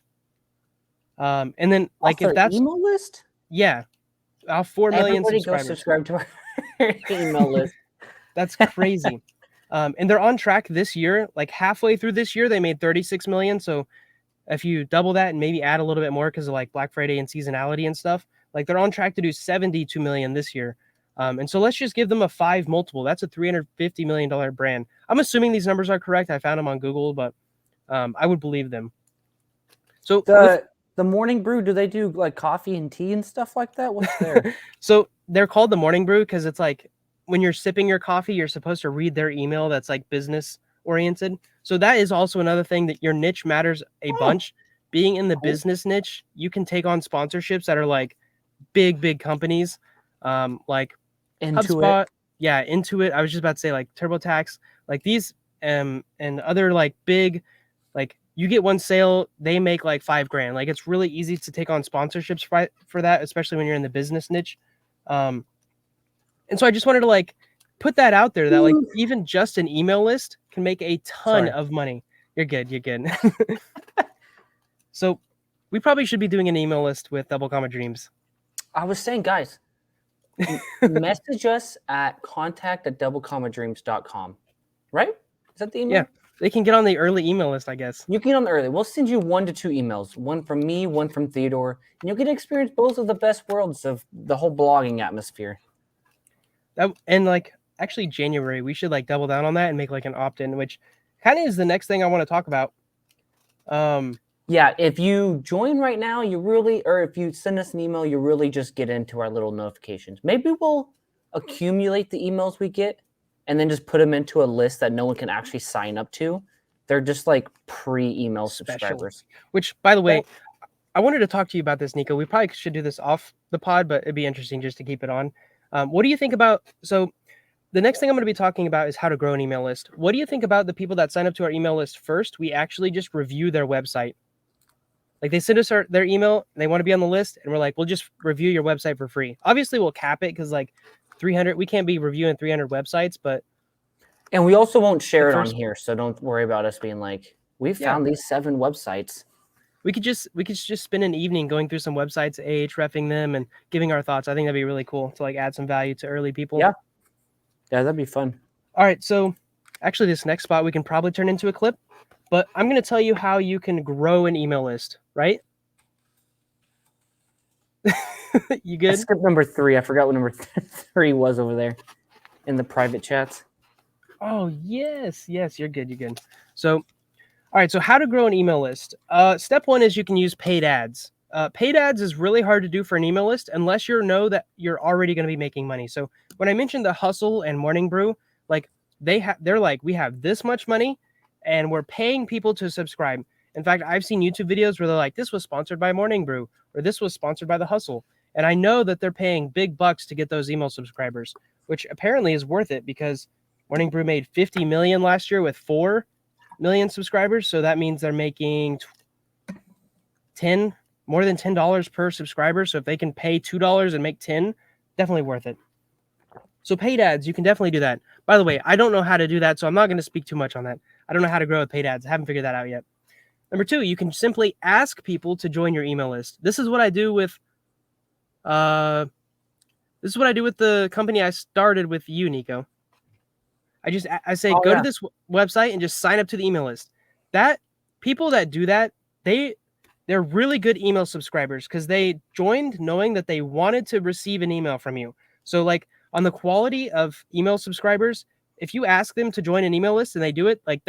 And then, like, if that's email list, yeah, 4 million everybody subscribers. go subscribe to our email list. That's crazy. And they're on track this year. Like, halfway through this year, they made 36 million. So if you double that and maybe add a little bit more because of like Black Friday and seasonality and stuff, like, they're on track to do 72 million this year. And so let's just give them a 5 multiple. That's a $350 million brand. I'm assuming these numbers are correct. I found them on Google, but I would believe them. So the Morning Brew, do they do like coffee and tea and stuff like that? What's there? So they're called the Morning Brew because it's like, when you're sipping your coffee, you're supposed to read their email that's like business oriented. So that is also another thing, that your niche matters a bunch. Being in the business niche, you can take on sponsorships that are like big companies, like HubSpot. Yeah, Intuit. I was just about to say like TurboTax, like these, and other like big, like, you get one sale, they make like $5,000. Like, it's really easy to take on sponsorships for that, especially when you're in the business niche. And so I just wanted to like put that out there, that like even just an email list can make a ton of money. You're good. So we probably should be doing an email list with DoubleCommaDreams. I was saying, guys, message us at contact@doublecommadreams.com. Right? Is that the email? Yeah. They can get on the early email list, I guess. You can get on the early. We'll send you 1 to 2 emails, one from me, one from Theodore, and you'll get to experience both of the best worlds of the whole blogging atmosphere. And like, actually, January, we should like double down on that and make like an opt-in, which kind of is the next thing I want to talk about. Yeah, if you join right now, or if you send us an email, you really just get into our little notifications. Maybe we'll accumulate the emails we get and then just put them into a list that no one can actually sign up to. They're just like pre-email subscribers. Which, by the way, I wanted to talk to you about this, Nico. We probably should do this off the pod, but it'd be interesting just to keep it on. What do you think about, so the next thing I'm going to be talking about is how to grow an email list. What do you think about the people that sign up to our email list first? We actually just review their website. Like, they send us their email, and they want to be on the list, and we're like, we'll just review your website for free. Obviously, we'll cap it because like 300, we can't be reviewing 300 websites, but. And we also won't share it on here, so don't worry about us being like, we found these 7 websites. We could just spend an evening going through some websites, ahrefing them, and giving our thoughts. I think that'd be really cool to like add some value to early people. Yeah, that'd be fun. All right, so actually this next spot we can probably turn into a clip, but I'm going to tell you how you can grow an email list, right? You good? I skipped number 3. I forgot what number 3 was over there in the private chats. Oh, yes, you're good. So, all right, so how to grow an email list. Step 1 is you can use paid ads. paid ads is really hard to do for an email list unless you know that you're already going to be making money. So when I mentioned the Hustle and Morning Brew, like they're like, we have this much money and we're paying people to subscribe. In fact, I've seen YouTube videos where they're like, this was sponsored by Morning Brew or this was sponsored by the Hustle. And I know that they're paying big bucks to get those email subscribers, which apparently is worth it because Morning Brew made 50 million last year with 4 million subscribers. So that means they're making more than $10 per subscriber. So if they can pay $2 and make 10, definitely worth it. So paid ads, you can definitely do that. By the way, I don't know how to do that, so I'm not going to speak too much on that. I don't know how to grow with paid ads. I haven't figured that out yet. Number 2, you can simply ask people to join your email list. This is what I do with the company I started with you, Nico. I say, go to this website and just sign up to the email list. That people that do that, they're really good email subscribers because they joined knowing that they wanted to receive an email from you. So like on the quality of email subscribers, if you ask them to join an email list and they do it, like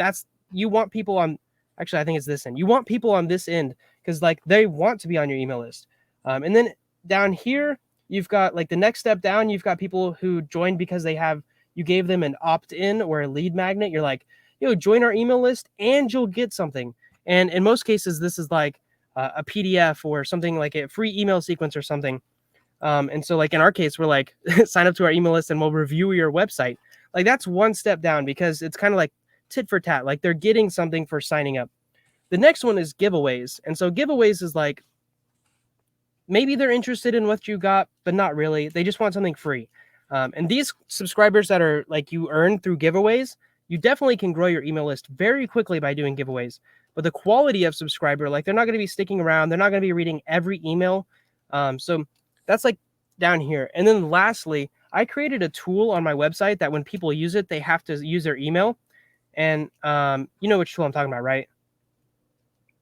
you want people on, actually, I think it's this end. You want people on this end because like they want to be on your email list. And then down here, you've got like the next step down, you've got people who joined because you gave them an opt-in or a lead magnet. You're like, join our email list and you'll get something. And in most cases, this is like a PDF or something like a free email sequence or something. And so like in our case, we're like, sign up to our email list and we'll review your website. Like that's one step down because it's kind of like tit for tat. Like they're getting something for signing up. The next one is giveaways. And so giveaways is like, maybe they're interested in what you got, but not really. They just want something free. And these subscribers that are like you earn through giveaways, you definitely can grow your email list very quickly by doing giveaways. But the quality of subscriber, like they're not going to be sticking around. They're not going to be reading every email. So that's like down here. And then lastly, I created a tool on my website that when people use it, they have to use their email. And you know which tool I'm talking about, right?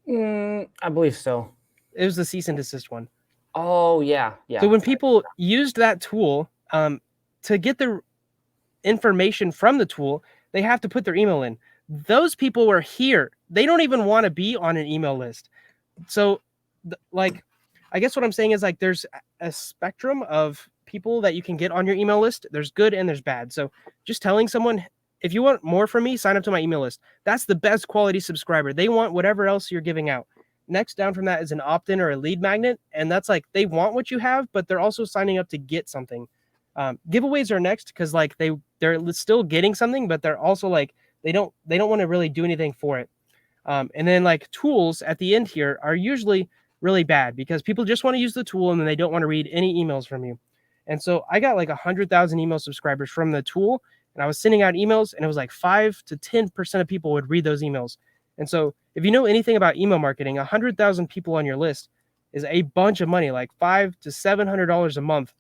I believe so. It was the cease and desist one. Oh, yeah. So when people used that tool to get the information from the tool, they have to put their email in. Those people were here. They don't even want to be on an email list. So like, I guess what I'm saying is like, there's a spectrum of people that you can get on your email list. There's good and there's bad. So just telling someone, if you want more from me, sign up to my email list. That's the best quality subscriber. They want whatever else you're giving out. Next down from that is an opt-in or a lead magnet. And that's like, they want what you have, but they're also signing up to get something. Giveaways are next because like they're still getting something, but they're also like, they don't want to really do anything for it. And then like tools at the end here are usually really bad because people just want to use the tool and then they don't want to read any emails from you. And so I got like 100,000 email subscribers from the tool and I was sending out emails and it was like 5 to 10% of people would read those emails. And so if you know anything about email marketing, 100,000 people on your list is a bunch of money, like $500 to $700 a month,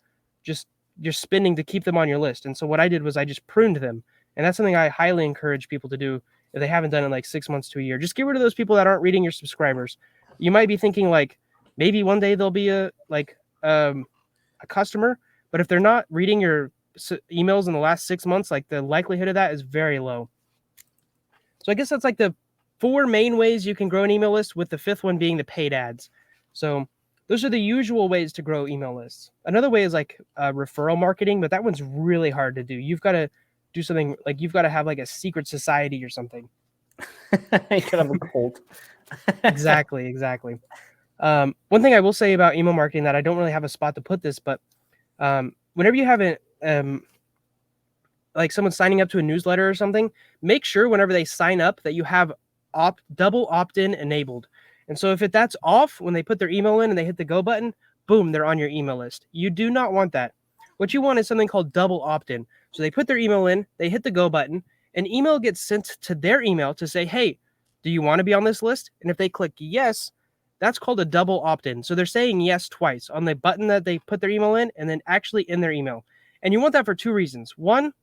just you're spending to keep them on your list. And so what I did was I just pruned them. And that's something I highly encourage people to do if they haven't done it in like 6 months to a year. Just get rid of those people that aren't reading your subscribers. You might be thinking like, maybe one day they'll be a customer, but if they're not reading your emails in the last 6 months, like the likelihood of that is very low. So I guess that's like the 4 main ways you can grow an email list, with the 5th one being the paid ads. So those are the usual ways to grow email lists. Another way is like referral marketing, but that one's really hard to do. You've got to do something like you've got to have like a secret society or something. You could have a cult. Exactly. One thing I will say about email marketing that I don't really have a spot to put this, but whenever you have like someone signing up to a newsletter or something, make sure whenever they sign up that you have double opt-in enabled. And so if that's off, when they put their email in and they hit the go button, boom, they're on your email list. You do not want that. What you want is something called double opt-in. So they put their email in, they hit the go button, an email gets sent to their email to say, hey, do you want to be on this list? And if they click yes, that's called a double opt-in. So they're saying yes twice on the button that they put their email in and then actually in their email. And you want that for 2 reasons. One,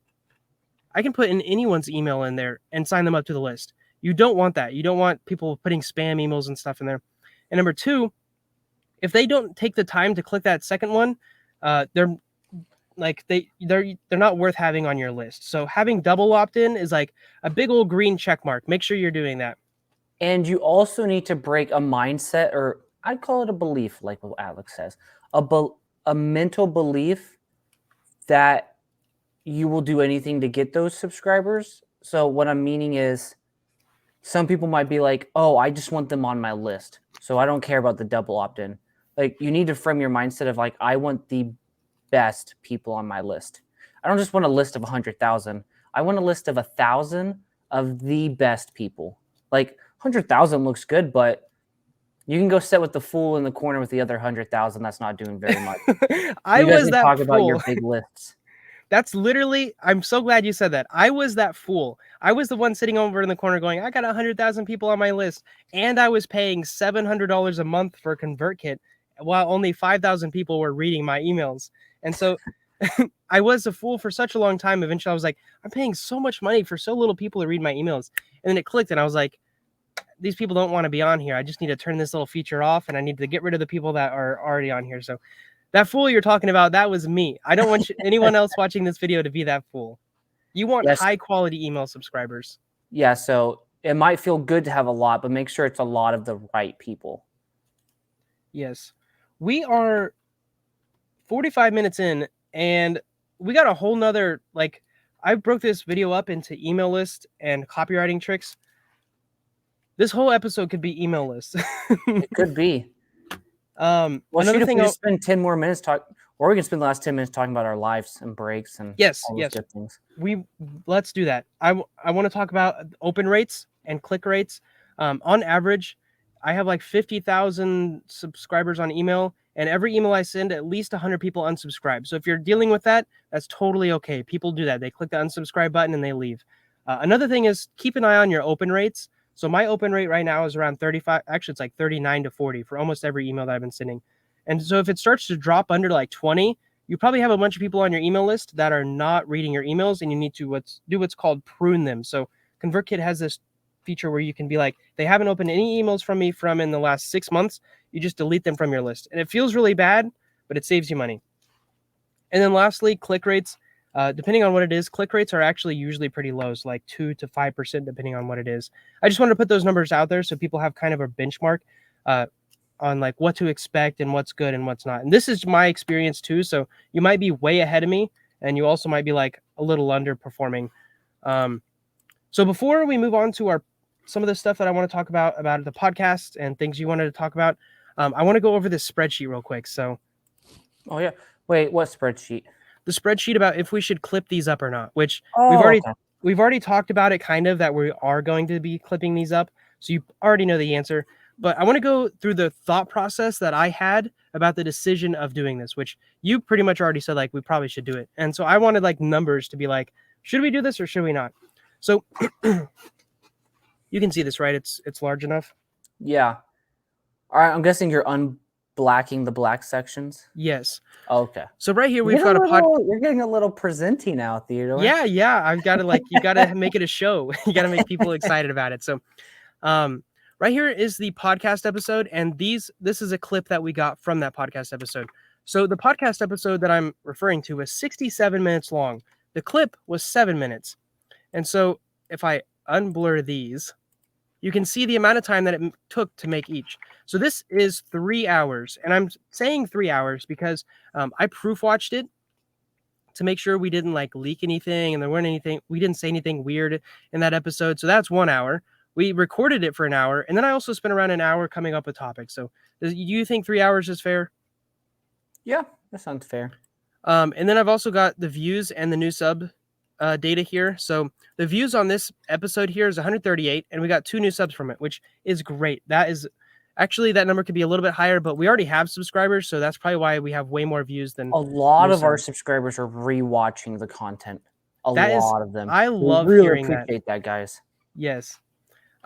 I can put in anyone's email in there and sign them up to the list. You don't want that. You don't want people putting spam emails and stuff in there. And number 2, if they don't take the time to click that second one, they're not worth having on your list. So having double opt-in is like a big old green check mark. Make sure you're doing that. And you also need to break a mindset or I'd call it a belief, like what Alex says, a mental belief that you will do anything to get those subscribers. So what I'm meaning is, some people might be like, oh, I just want them on my list, so I don't care about the double opt-in. Like, you need to frame your mindset of like, I want the best people on my list. I don't just want a list of 100,000. I want a list of 1,000 of the best people. Like 100,000 looks good, but you can go sit with the fool in the corner with the other 100,000 that's not doing very much. I You guys was can that talk about your fool. big lists. That's literally, I'm so glad you said that. I was that fool. I was the one sitting over in the corner going, I got 100,000 people on my list. And I was paying $700 a month for a ConvertKit while only 5,000 people were reading my emails. And so I was a fool for such a long time. Eventually I was like, I'm paying so much money for so little people to read my emails. And then it clicked and I was like, these people don't want to be on here. I just need to turn this little feature off and I need to get rid of the people that are already on here. So that fool you're talking about, that was me. I don't want anyone else watching this video to be that fool. You want Yes. high quality email subscribers. Yeah, so it might feel good to have a lot, but make sure it's a lot of the right people. Yes. We are 45 minutes in and we got a whole nother, like, I broke this video up into email list and copywriting tricks. This whole episode could be email lists. It could be. Well, another thing, we just spend 10 more minutes or we can spend the last 10 minutes talking about our lives and breaks and all those good things. Let's do that. I want to talk about open rates and click rates. On average, I have like 50,000 subscribers on email, and every email I send, at least 100 people unsubscribe. So if you're dealing with that, that's totally okay. People do that. They click the unsubscribe button and they leave. Another thing is keep an eye on your open rates. So my open rate right now is around 35. Actually, it's like 39 to 40 for almost every email that I've been sending. And so if it starts to drop under like 20, you probably have a bunch of people on your email list that are not reading your emails, and you need to do what's called prune them. So ConvertKit has this feature where you can be like, they haven't opened any emails from me from in the last 6 months. You just delete them from your list. And it feels really bad, but it saves you money. And then lastly, click rates. Depending on what it is, click rates are actually usually pretty low, so like 2 to 5%, depending on what it is. I just wanted to put those numbers out there so people have kind of a benchmark on like what to expect and what's good and what's not. And this is my experience too. So you might be way ahead of me, and you also might be like a little underperforming. So before we move on to some of the stuff that I want to talk about the podcast and things you wanted to talk about, I want to go over this spreadsheet real quick. So, oh yeah, wait, what spreadsheet? The spreadsheet about if we should clip these up or not, which okay. we've already talked about it, kind of, that we are going to be clipping these up. So you already know the answer. But I want to go through the thought process that I had about the decision of doing this, which you pretty much already said, like, we probably should do it. And so I wanted like numbers to be like, should we do this or should we not? So you can see this, right? It's large enough. Yeah. All right. I'm guessing you're unblacking the black sections. Yes. Okay. So right here, we've got a podcast. You're getting a little presenty now, Theodore. Yeah. I've got to you got to make it a show. You got to make people excited about it. So, right here is the podcast episode, and this is a clip that we got from that podcast episode. So the podcast episode that I'm referring to was 67 minutes long. The clip was 7 minutes. And so if I unblur these, you can see the amount of time that it took to make each. So this is 3 hours, and I'm saying 3 hours because I proof watched it to make sure we didn't like leak anything, and we didn't say anything weird in that episode. So that's 1 hour. We recorded it for an hour, and then I also spent around an hour coming up with topics. So do you think 3 hours is fair? Yeah, that sounds fair. And then I've also got the views and the new sub data here. So the views on this episode here is 138, and we got 2 new subs from it, which is great. That is actually, that number could be a little bit higher, but we already have subscribers, so that's probably why we have way more views than a lot of our subscribers are rewatching the content. A lot of them. I love really hearing appreciate that, guys. Yes.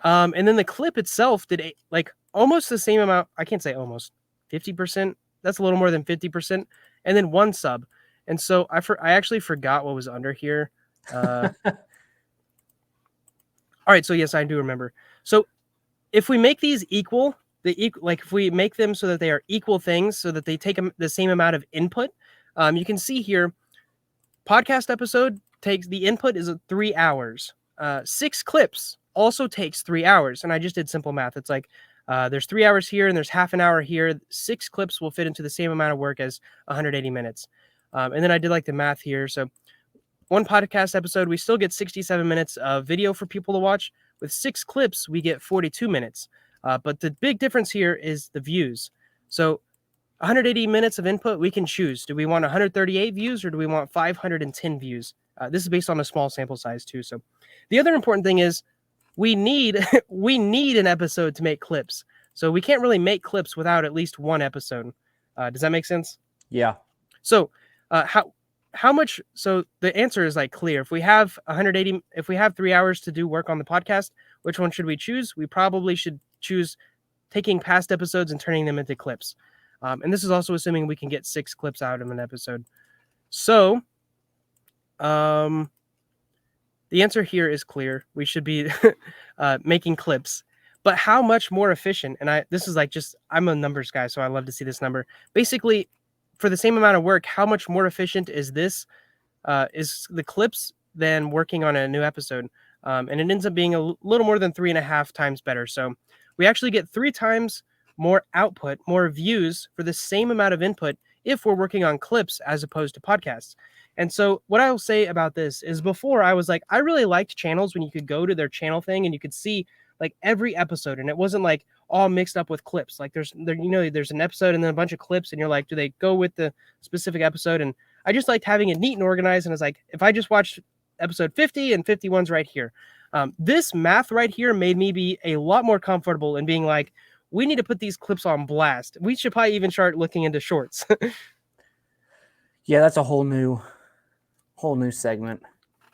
And then the clip itself did like almost the same amount. I can't say almost 50%. That's a little more than 50%. And then 1 sub. And so I actually forgot what was under here. All right. So yes, I do remember. So if we make these equal, if we make them so that they are equal things, so that they take the same amount of input, you can see here, podcast episode takes the input is 3 hours. 6 clips also takes 3 hours. And I just did simple math. It's like there's 3 hours here and there's half an hour here. 6 clips will fit into the same amount of work as 180 minutes. And then I did like the math here. So one podcast episode, we still get 67 minutes of video for people to watch. With 6 clips, we get 42 minutes. But the big difference here is the views. So 180 minutes of input, we can choose. Do we want 138 views or do we want 510 views? This is based on a small sample size too. So the other important thing is we need an episode to make clips. So we can't really make clips without at least one episode. Does that make sense? Yeah. So how much? So the answer is like clear. If we have 3 hours to do work on the podcast, which one should we choose? We probably should choose taking past episodes and turning them into clips. And this is also assuming we can get 6 clips out of an episode. So the answer here is clear. We should be making clips. But how much more efficient? And this is like I'm a numbers guy, so I love to see this number. Basically, for the same amount of work, how much more efficient is this? Is the clips than working on a new episode? And it ends up being a little more than 3.5 times better. So we actually get 3 times more output, more views for the same amount of input if we're working on clips as opposed to podcasts. And so what I will say about this is before I was like, I really liked channels when you could go to their channel thing and you could see like every episode and it wasn't like all mixed up with clips. Like there's an episode and then a bunch of clips and you're like, do they go with the specific episode? And I just liked having it neat and organized. And I was like, if I just watched episode 50 and 51's right here, this math right here made me be a lot more comfortable in being like, we need to put these clips on blast. We should probably even start looking into shorts. Yeah, that's a whole new segment.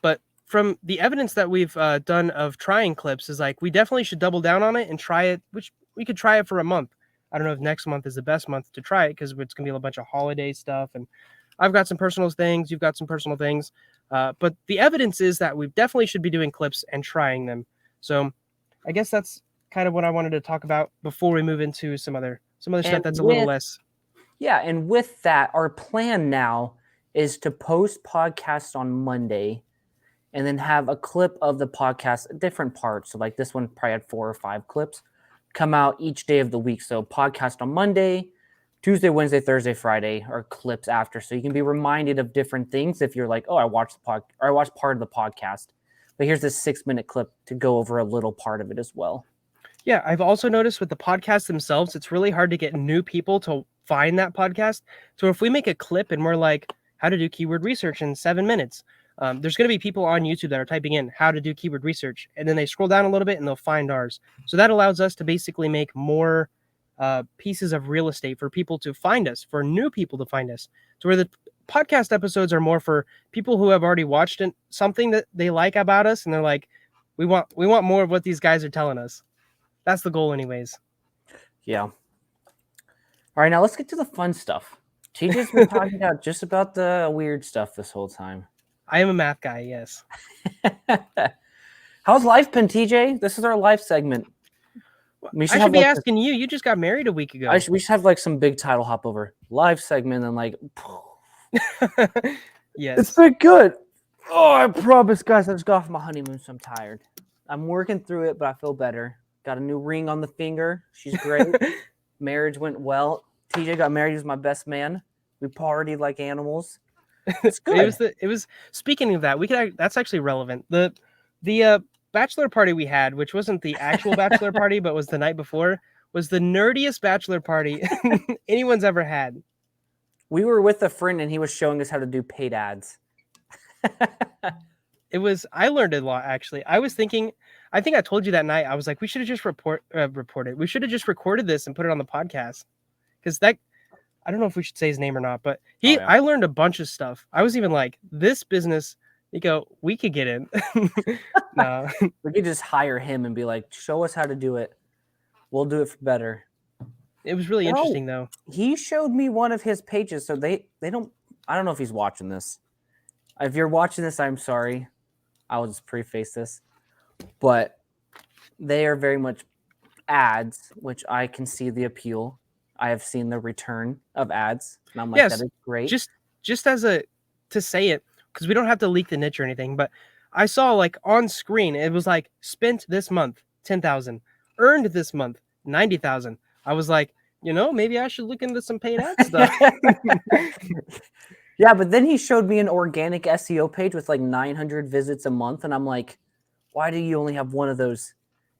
But from the evidence that we've done of trying clips is like, we definitely should double down on it and try it, which we could try it for a month. I don't know if next month is the best month to try it because it's going to be a bunch of holiday stuff. And I've got some personal things. You've got some personal things. But the evidence is that we definitely should be doing clips and trying them. So I guess that's kind of what I wanted to talk about before we move into some other stuff that's a little less. Yeah, and with that, our plan now is to post podcasts on Monday and then have a clip of the podcast, different parts. So like this one probably had 4 or 5 clips come out each day of the week. So podcast on Monday, Tuesday, Wednesday, Thursday, Friday are clips after. So you can be reminded of different things if you're like, oh, I watched part of the podcast. But here's this 6-minute clip to go over a little part of it as well. Yeah, I've also noticed with the podcasts themselves, it's really hard to get new people to find that podcast. So if we make a clip and we're like, how to do keyword research in 7 minutes, there's going to be people on YouTube that are typing in how to do keyword research. And then they scroll down a little bit and they'll find ours. So that allows us to basically make more pieces of real estate for people to find us, for new people to find us. So where the podcast episodes are more for people who have already watched something that they like about us. And they're like, we want more of what these guys are telling us. That's the goal anyways. Yeah. All right, now let's get to the fun stuff. TJ's been talking about just about the weird stuff this whole time. I am a math guy, yes. How's life been, TJ? This is our life segment. I should be asking you. You just got married a week ago. We should have like some big title hop over. Live segment and like... Yes. It's been good. Oh, I promise, guys, I just got off my honeymoon, so I'm tired. I'm working through it, but I feel better. Got a new ring on the finger. She's great. Marriage went well. TJ got married. He was my best man. We partied like animals. It's good. It was speaking of that, that's actually relevant. The bachelor party we had, which wasn't the actual bachelor party, but was the night before, was the nerdiest bachelor party anyone's ever had. We were with a friend and he was showing us how to do paid ads. I learned a lot, actually. I was thinking, I think I told you that night, I was like, we should have just reported. We should have just recorded this and put it on the podcast. Because I don't know if we should say his name or not, but I learned a bunch of stuff. I was even like, this business, Nico, we could get in. No. We could just hire him and be like, show us how to do it. We'll do it for better. It was really interesting, though. He showed me one of his pages. So they don't, I don't know if he's watching this. If you're watching this, I'm sorry. I will just preface this. But they are very much ads, which I can see the appeal. I have seen the return of ads. And I'm like, yes, that is great. Just as to say it, because we don't have to leak the niche or anything, but I saw like on screen, it was like spent this month 10,000, earned this month 90,000. I was like, maybe I should look into some paid ad stuff. Yeah, but then he showed me an organic SEO page with like 900 visits a month, and I'm like, why do you only have one of those?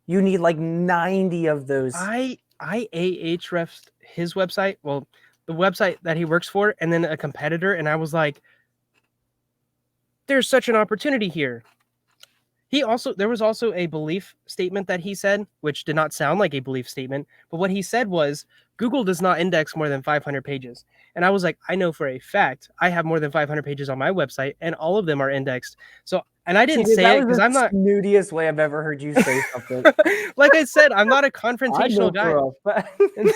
You need like 90 of those. I Ahrefs his website, well, the website that he works for, and then a competitor, and I was like, there's such an opportunity here. There was also a belief statement that he said, which did not sound like a belief statement, but what he said was, Google does not index more than 500 pages. And I was like, I know for a fact I have more than 500 pages on my website, and all of them are indexed. So, and I didn't say it because I'm not the snootiest way I've ever heard you say something. Like I said, I'm not a confrontational guy. And,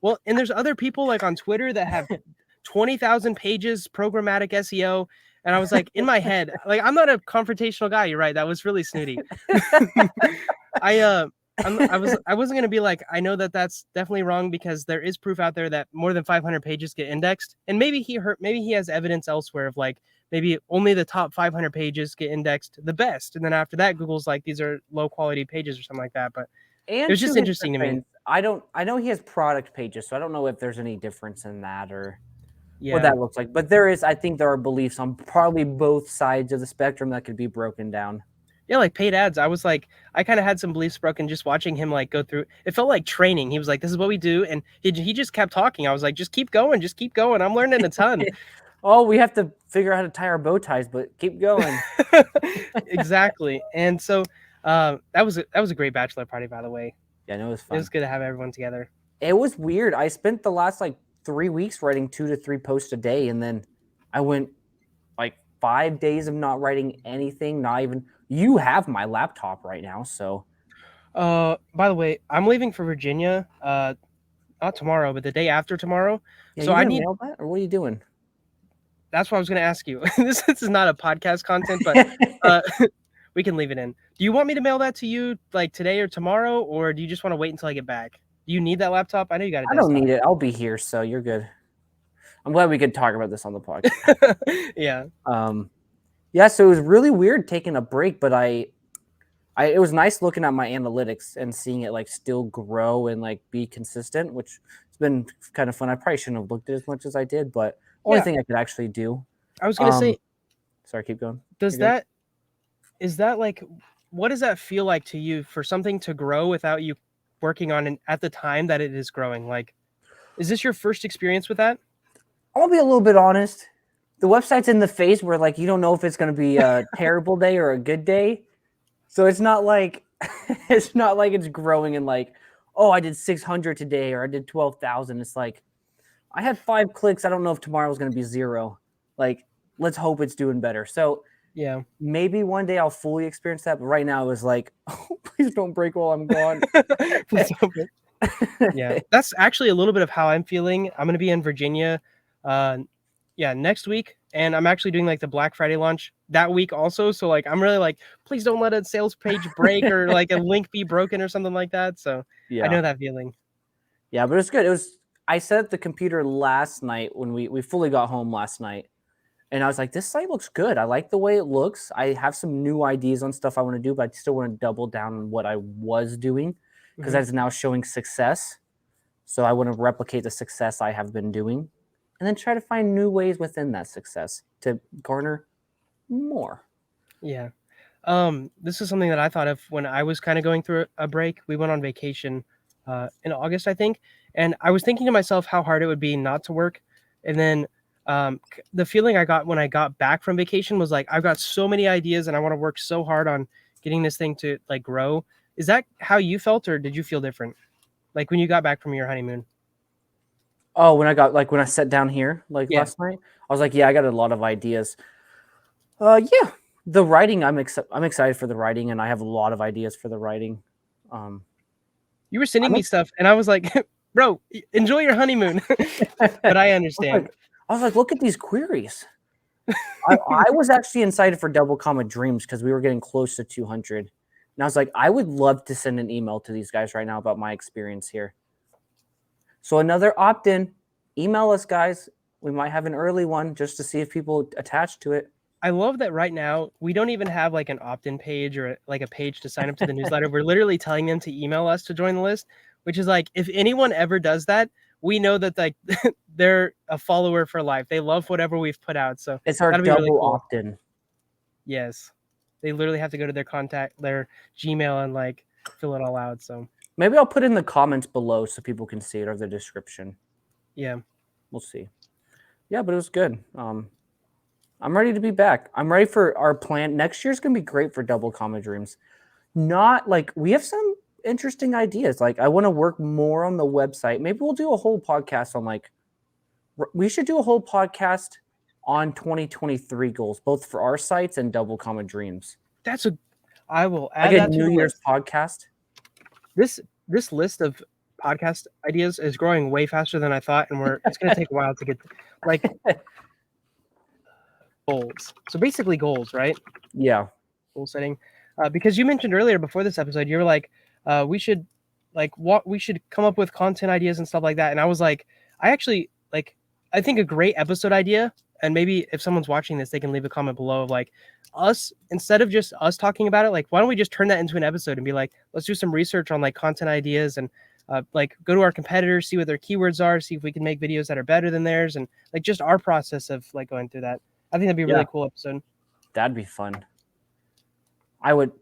well, and there's other people like on Twitter that have 20,000 pages programmatic SEO. And I was like, in my head, like, I'm not a confrontational guy. You're right. That was really snooty. I wasn't gonna be like, I know that that's definitely wrong because there is proof out there that more than 500 pages get indexed, and maybe he has evidence elsewhere of like maybe only the top 500 pages get indexed the best, and then after that, Google's like, these are low quality pages or something like that. But it was just interesting to me. I know he has product pages, so I don't know if there's any difference in that or what that looks like. But I think there are beliefs on probably both sides of the spectrum that could be broken down. Yeah, like paid ads. I was like, I kind of had some beliefs broken just watching him like go through. It felt like training. He was like, this is what we do. And he just kept talking. I was like, just keep going. I'm learning a ton. Oh, we have to figure out how to tie our bow ties, but keep going. Exactly. And so that was a great bachelor party, by the way. Yeah, no, it was fun. It was good to have everyone together. It was weird. I spent the last like 3 weeks writing 2 to 3 posts a day, and then I went like 5 days of not writing anything. Not even. You have my laptop right now, so. By the way, I'm leaving for Virginia. Not tomorrow, but the day after tomorrow. Yeah, so I need mail that, or what are you doing? That's what I was going to ask you. This is not a podcast content, but we can leave it in. Do you want me to mail that to you like today or tomorrow, or do you just want to wait until I get back? Do you need that laptop? I know you got it. I don't need it. I'll be here, so you're good. I'm glad we could talk about this on the podcast. Yeah. Yeah, so it was really weird taking a break, but it was nice looking at my analytics and seeing it like still grow and like be consistent, which has been kind of fun. I probably shouldn't have looked at it as much as I did, but only thing I could actually do. I was going to say, sorry, keep going. Is that like, what does that feel like to you for something to grow without you working on it at the time that it is growing? Like, is this your first experience with that? I'll be a little bit honest. The website's in the phase where like you don't know if it's going to be a terrible day or a good day. So it's not like it's growing and like, oh, I did 600 today or I did 12,000. It's like I had 5 clicks. I don't know if tomorrow's going to be 0. Like, let's hope it's doing better. So yeah, maybe one day I'll fully experience that. But right now it was like, oh, please don't break while I'm gone. Please don't break. Yeah, that's actually a little bit of how I'm feeling. I'm going to be in Virginia next week, and I'm actually doing like the Black Friday launch that week also. So like, I'm really like, please don't let a sales page break or like a link be broken or something like that. So yeah, I know that feeling. Yeah, but it's good. I set up the computer last night when we fully got home last night, and I was like, this site looks good. I like the way it looks. I have some new ideas on stuff I want to do, but I still want to double down on what I was doing because that is now showing success. So I want to replicate the success I have been doing, and then try to find new ways within that success to garner more. Yeah. This is something that I thought of when I was kind of going through a break. We went on vacation in August, I think. And I was thinking to myself how hard it would be not to work. And then the feeling I got when I got back from vacation was like, I've got so many ideas and I want to work so hard on getting this thing to like grow. Is that how you felt, or did you feel different? Like when you got back from your honeymoon? Oh, when I sat down here last night, I was like, yeah, I got a lot of ideas. Yeah, the writing, I'm excited for the writing, and I have a lot of ideas for the writing. You were sending me stuff, and I was like, bro, enjoy your honeymoon. But I understand. I was like, look at these queries. I was actually excited for DoubleCommaDreams because we were getting close to 200. And I was like, I would love to send an email to these guys right now about my experience here. So another opt-in, email us, guys. We might have an early one just to see if people attach to it. I love that right now we don't even have like an opt-in page or like a page to sign up to the newsletter. We're literally telling them to email us to join the list, which is like, if anyone ever does that, we know that like they're a follower for life. They love whatever we've put out. So It's our that'll be really double cool. opt-in. Yes. They literally have to go to their Gmail and like fill it all out. So Maybe I'll put in the comments below so people can see it, or the description. yeah. We'll see. Yeah, but it was good. I'm ready to be back. I'm ready for our plan. Next year's going to be great for Double Comma Dreams. Not like we have some interesting ideas. Like I want to work more on the website. Maybe we'll do a whole podcast on like, we should do a whole podcast on 2023 goals, both for our sites and Double Comma Dreams. I will add Like a that to New the Year's list. podcast. This list of podcast ideas is growing way faster than I thought, and it's going to take a while to get like goals. So basically goals, right? Yeah. Goal setting. Because you mentioned earlier before this episode, you were like, we should come up with content ideas and stuff like that. And I was like, I think a great episode idea, and maybe if someone's watching this, they can leave a comment below of like us, instead of just us talking about it, like why don't we just turn that into an episode and be like, let's do some research on like content ideas and like go to our competitors, see what their keywords are, see if we can make videos that are better than theirs, and like just our process of like going through that. I think that'd be a really cool episode. That'd be fun. I would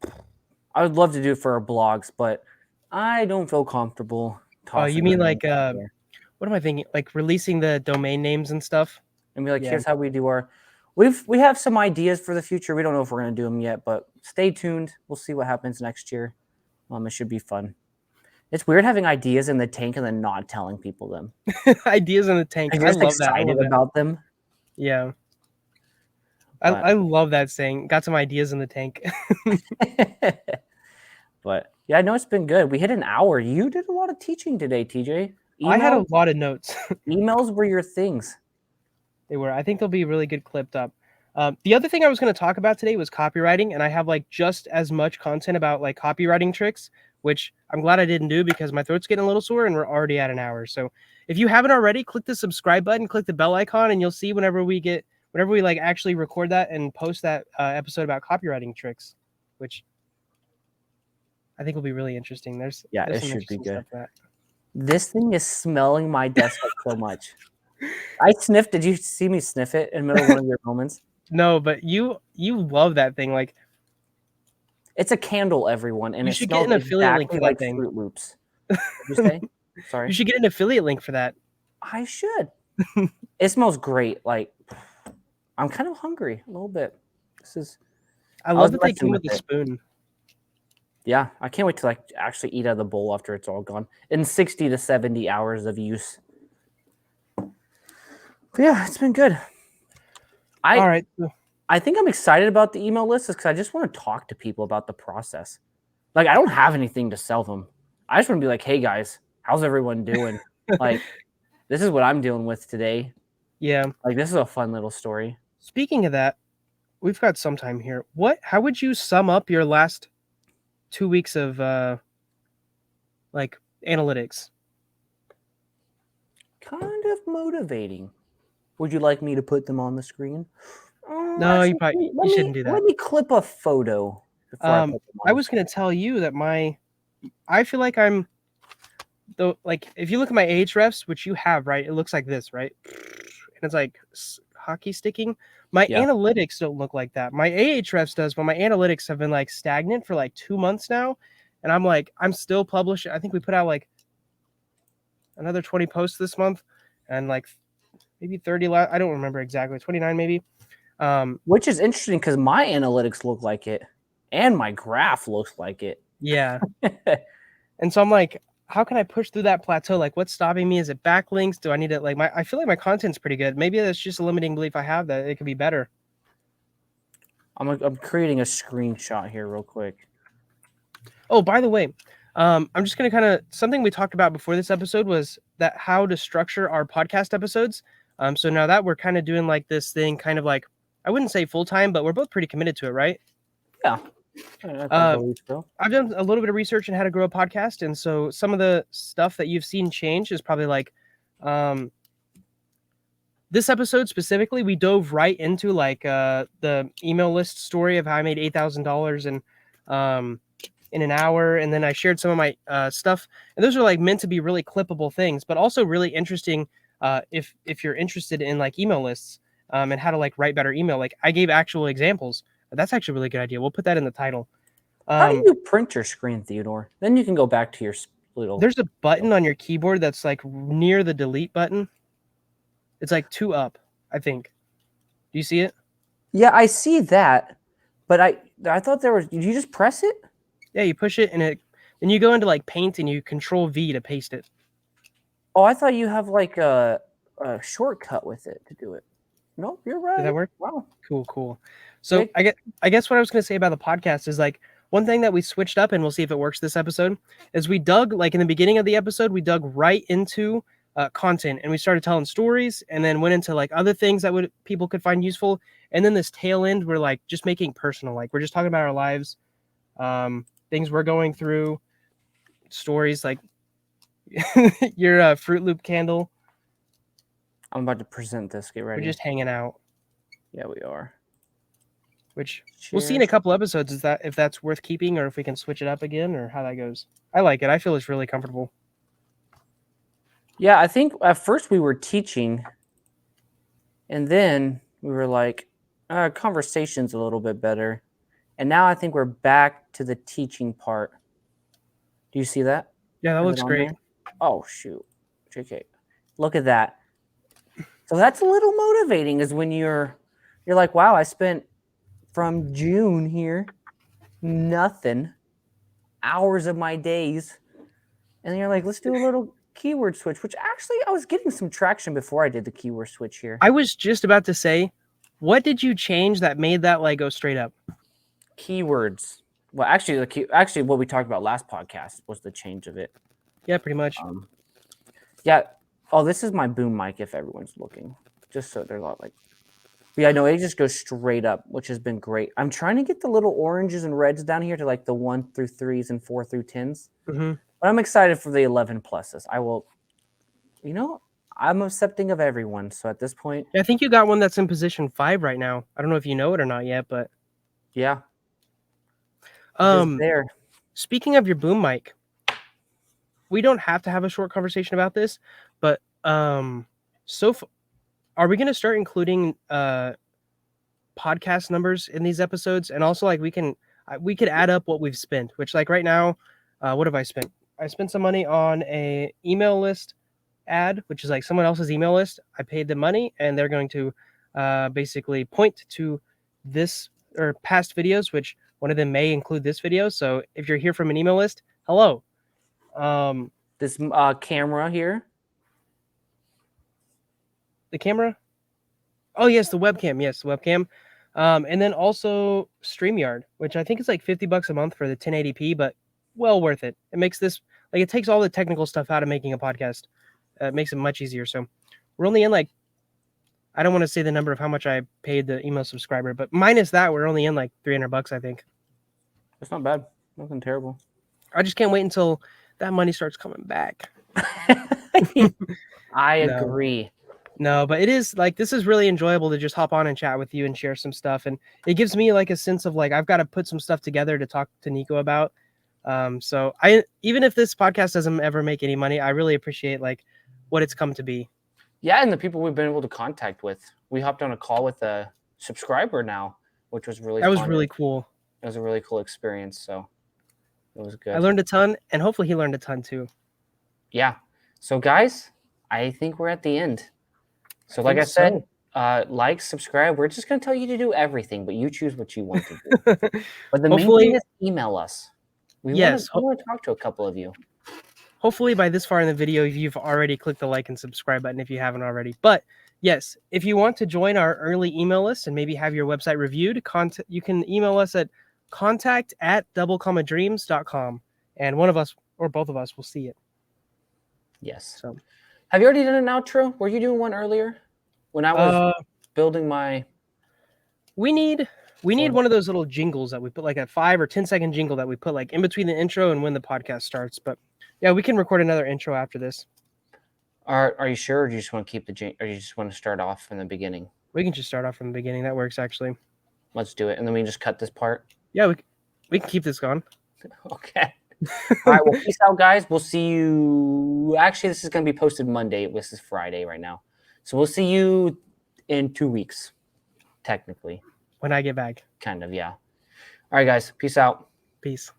love to do it for our blogs, but I don't feel comfortable. Oh, you mean like what am I thinking? Like releasing the domain names and stuff? And be like, here's how we do our. We have some ideas for the future. We don't know if we're going to do them yet, but stay tuned. We'll see what happens next year. It should be fun. It's weird having ideas in the tank and then not telling people them. Ideas in the tank. I'm just excited about them. Yeah. I love that saying. Got some ideas in the tank. But yeah, I know it's been good. We hit an hour. You did a lot of teaching today, TJ. I had a lot of notes. Emails were your things. They were. I think they'll be really good clipped up. The other thing I was going to talk about today was copywriting, and I have like just as much content about like copywriting tricks, which I'm glad I didn't do because my throat's getting a little sore and we're already at an hour. So if you haven't already, click the subscribe button, click the bell icon, and you'll see whenever we like actually record that and post that episode about copywriting tricks, which I think will be really interesting. There's it should be good. This thing is smelling my desk up so much. I sniffed. Did you see me sniff it in the middle of one of your moments? No, but you love that thing. Like, it's a candle, everyone, and you should get an affiliate link for that thing. Fruit Loops. Did you say? Sorry. You should get an affiliate link for that. I should. It smells great. Like, I'm kind of hungry a little bit. I love that they came with a spoon. Yeah, I can't wait to like actually eat out of the bowl after it's all gone in 60 to 70 hours of use. But yeah, it's been good. All right. I think I'm excited about the email list because I just want to talk to people about the process. Like, I don't have anything to sell them. I just want to be like, hey guys, how's everyone doing? Like, this is what I'm dealing with today. Yeah. Like, this is a fun little story. Speaking of that, we've got some time here. How would you sum up your last 2 weeks of like analytics? Kind of motivating. Would you like me to put them on the screen? No, you shouldn't do that. Let me clip a photo. I was going to tell you that I feel like I'm, though, like if you look at my Ahrefs, which you have, right? It looks like this, right? And it's like hockey sticking. My analytics don't look like that. My Ahrefs does, but my analytics have been like stagnant for like 2 months now. And I'm still publishing. I think we put out like another 20 posts this month and like maybe 30. I don't remember exactly. 29 maybe. Which is interesting because my analytics look like it and my graph looks like it. Yeah. And so I'm like, how can I push through that plateau? Like, what's stopping me? Is it backlinks? Do I need to I feel like my content's pretty good. Maybe that's just a limiting belief I have that it could be better. I'm creating a screenshot here real quick. Oh, by the way, I'm just going to something we talked about before this episode was that how to structure our podcast episodes. So now that we're kind of doing like this thing, kind of like, I wouldn't say full time, but we're both pretty committed to it, right? Yeah. I've done a little bit of research on how to grow a podcast. And so some of the stuff that you've seen change is probably like the this episode specifically, we dove right into like the email list story of how I made $8,000 in an hour, and then I shared some of my stuff. And those are like meant to be really clippable things, but also really interesting if you're interested in like email lists and how to like write better email. Like I gave actual examples. That's actually a really good idea. We'll put that in the title. How do you print your screen, Theodore? Then you can go back to your little. There's a button on your keyboard that's like near the delete button. It's like 2 up, I think. Do you see it? Yeah, I see that, but I thought there was. Did you just press it? Yeah, you push it and then you go into like Paint and you Control V to paste it. Oh, I thought you have like a shortcut with it to do it. Nope, you're right. Did that work? Wow. Cool. So I guess what I was going to say about the podcast is like one thing that we switched up, and we'll see if it works this episode, is we dug like in the beginning of the episode, we dug right into content and we started telling stories, and then went into like other things that people could find useful. And then this tail end, we're like just making personal, like we're just talking about our lives, things we're going through, stories like your Fruit Loop candle. I'm about to present this. Get ready. We're just hanging out. Yeah, we are. Which we'll see in a couple episodes is that if that's worth keeping or if we can switch it up again or how that goes. I like it. I feel it's really comfortable. Yeah, I think at first we were teaching, and then we were like, conversation's a little bit better. And now I think we're back to the teaching part. Do you see that? Yeah, that looks great. There? Oh, shoot. JK. Look at that. So that's a little motivating is when you're like, wow, I spent from June here, nothing, hours of my days. And then you're like, let's do a little keyword switch, which actually I was getting some traction before I did the keyword switch here. I was just about to say, what did you change that made that like go straight up? Keywords. Well, actually, what we talked about last podcast was the change of it. Yeah, pretty much. Yeah. Oh, this is my boom mic if everyone's looking. Just so they're not like... Yeah, no, it just goes straight up, which has been great. I'm trying to get the little oranges and reds down here to like the 1 through 3s and 4 through 10s. Mm-hmm. But I'm excited for the 11 pluses. I'm accepting of everyone. So at this point... Yeah, I think you got one that's in position 5 right now. I don't know if you know it or not yet, but... Yeah. There. Speaking of your boom mic, we don't have to have a short conversation about this, but are we going to start including podcast numbers in these episodes? And also like we could add up what we've spent, which like right now, what have I spent? I spent some money on a email list ad, which is like someone else's email list. I paid them money and they're going to basically point to this or past videos, which one of them may include this video. So if you're here from an email list, hello. This camera here. The camera? Oh, yes, the webcam. Yes, the webcam. And then also StreamYard, which I think is like $50 a month for the 1080p, but well worth it. It makes this, like, it takes all the technical stuff out of making a podcast. It makes it much easier. So we're only in like, I don't want to say the number of how much I paid the email subscriber, but minus that, we're only in like $300, I think. That's not bad. Nothing terrible. I just can't wait until that money starts coming back. I agree. No, but it is like, this is really enjoyable to just hop on and chat with you and share some stuff. And it gives me like a sense of like, I've got to put some stuff together to talk to Nico about. So even if this podcast doesn't ever make any money, I really appreciate like what it's come to be. Yeah. And the people we've been able to contact with, we hopped on a call with a subscriber now, which was really fun. Was really cool. It was a really cool experience. So it was good. I learned a ton and hopefully he learned a ton too. Yeah. So guys, I think we're at the end. So like I said, like, subscribe. We're just going to tell you to do everything, but you choose what you want to do. But the main thing is email us. We want to talk to a couple of you. Hopefully by this far in the video, you've already clicked the like and subscribe button if you haven't already. But yes, if you want to join our early email list and maybe have your website reviewed, you can email us at contact@DoubleCommaDreams.com. And one of us or both of us will see it. Yes. So, have you already done an outro? Were you doing one earlier? When I was building my... We need one of those little jingles that we put, like a 5 or 10 second jingle that we put like in between the intro and when the podcast starts. But yeah, we can record another intro after this. Are you sure, or do you just want to keep or you just want to start off from the beginning? We can just start off from the beginning. That works actually. Let's do it, and then we just cut this part. Yeah, we can keep this going. Okay. All right. Well, peace out, guys. We'll see you. Actually, this is going to be posted Monday. This is Friday right now, so we'll see you in 2 weeks, technically. When I get back. Kind of, yeah. All right, guys. Peace out. Peace.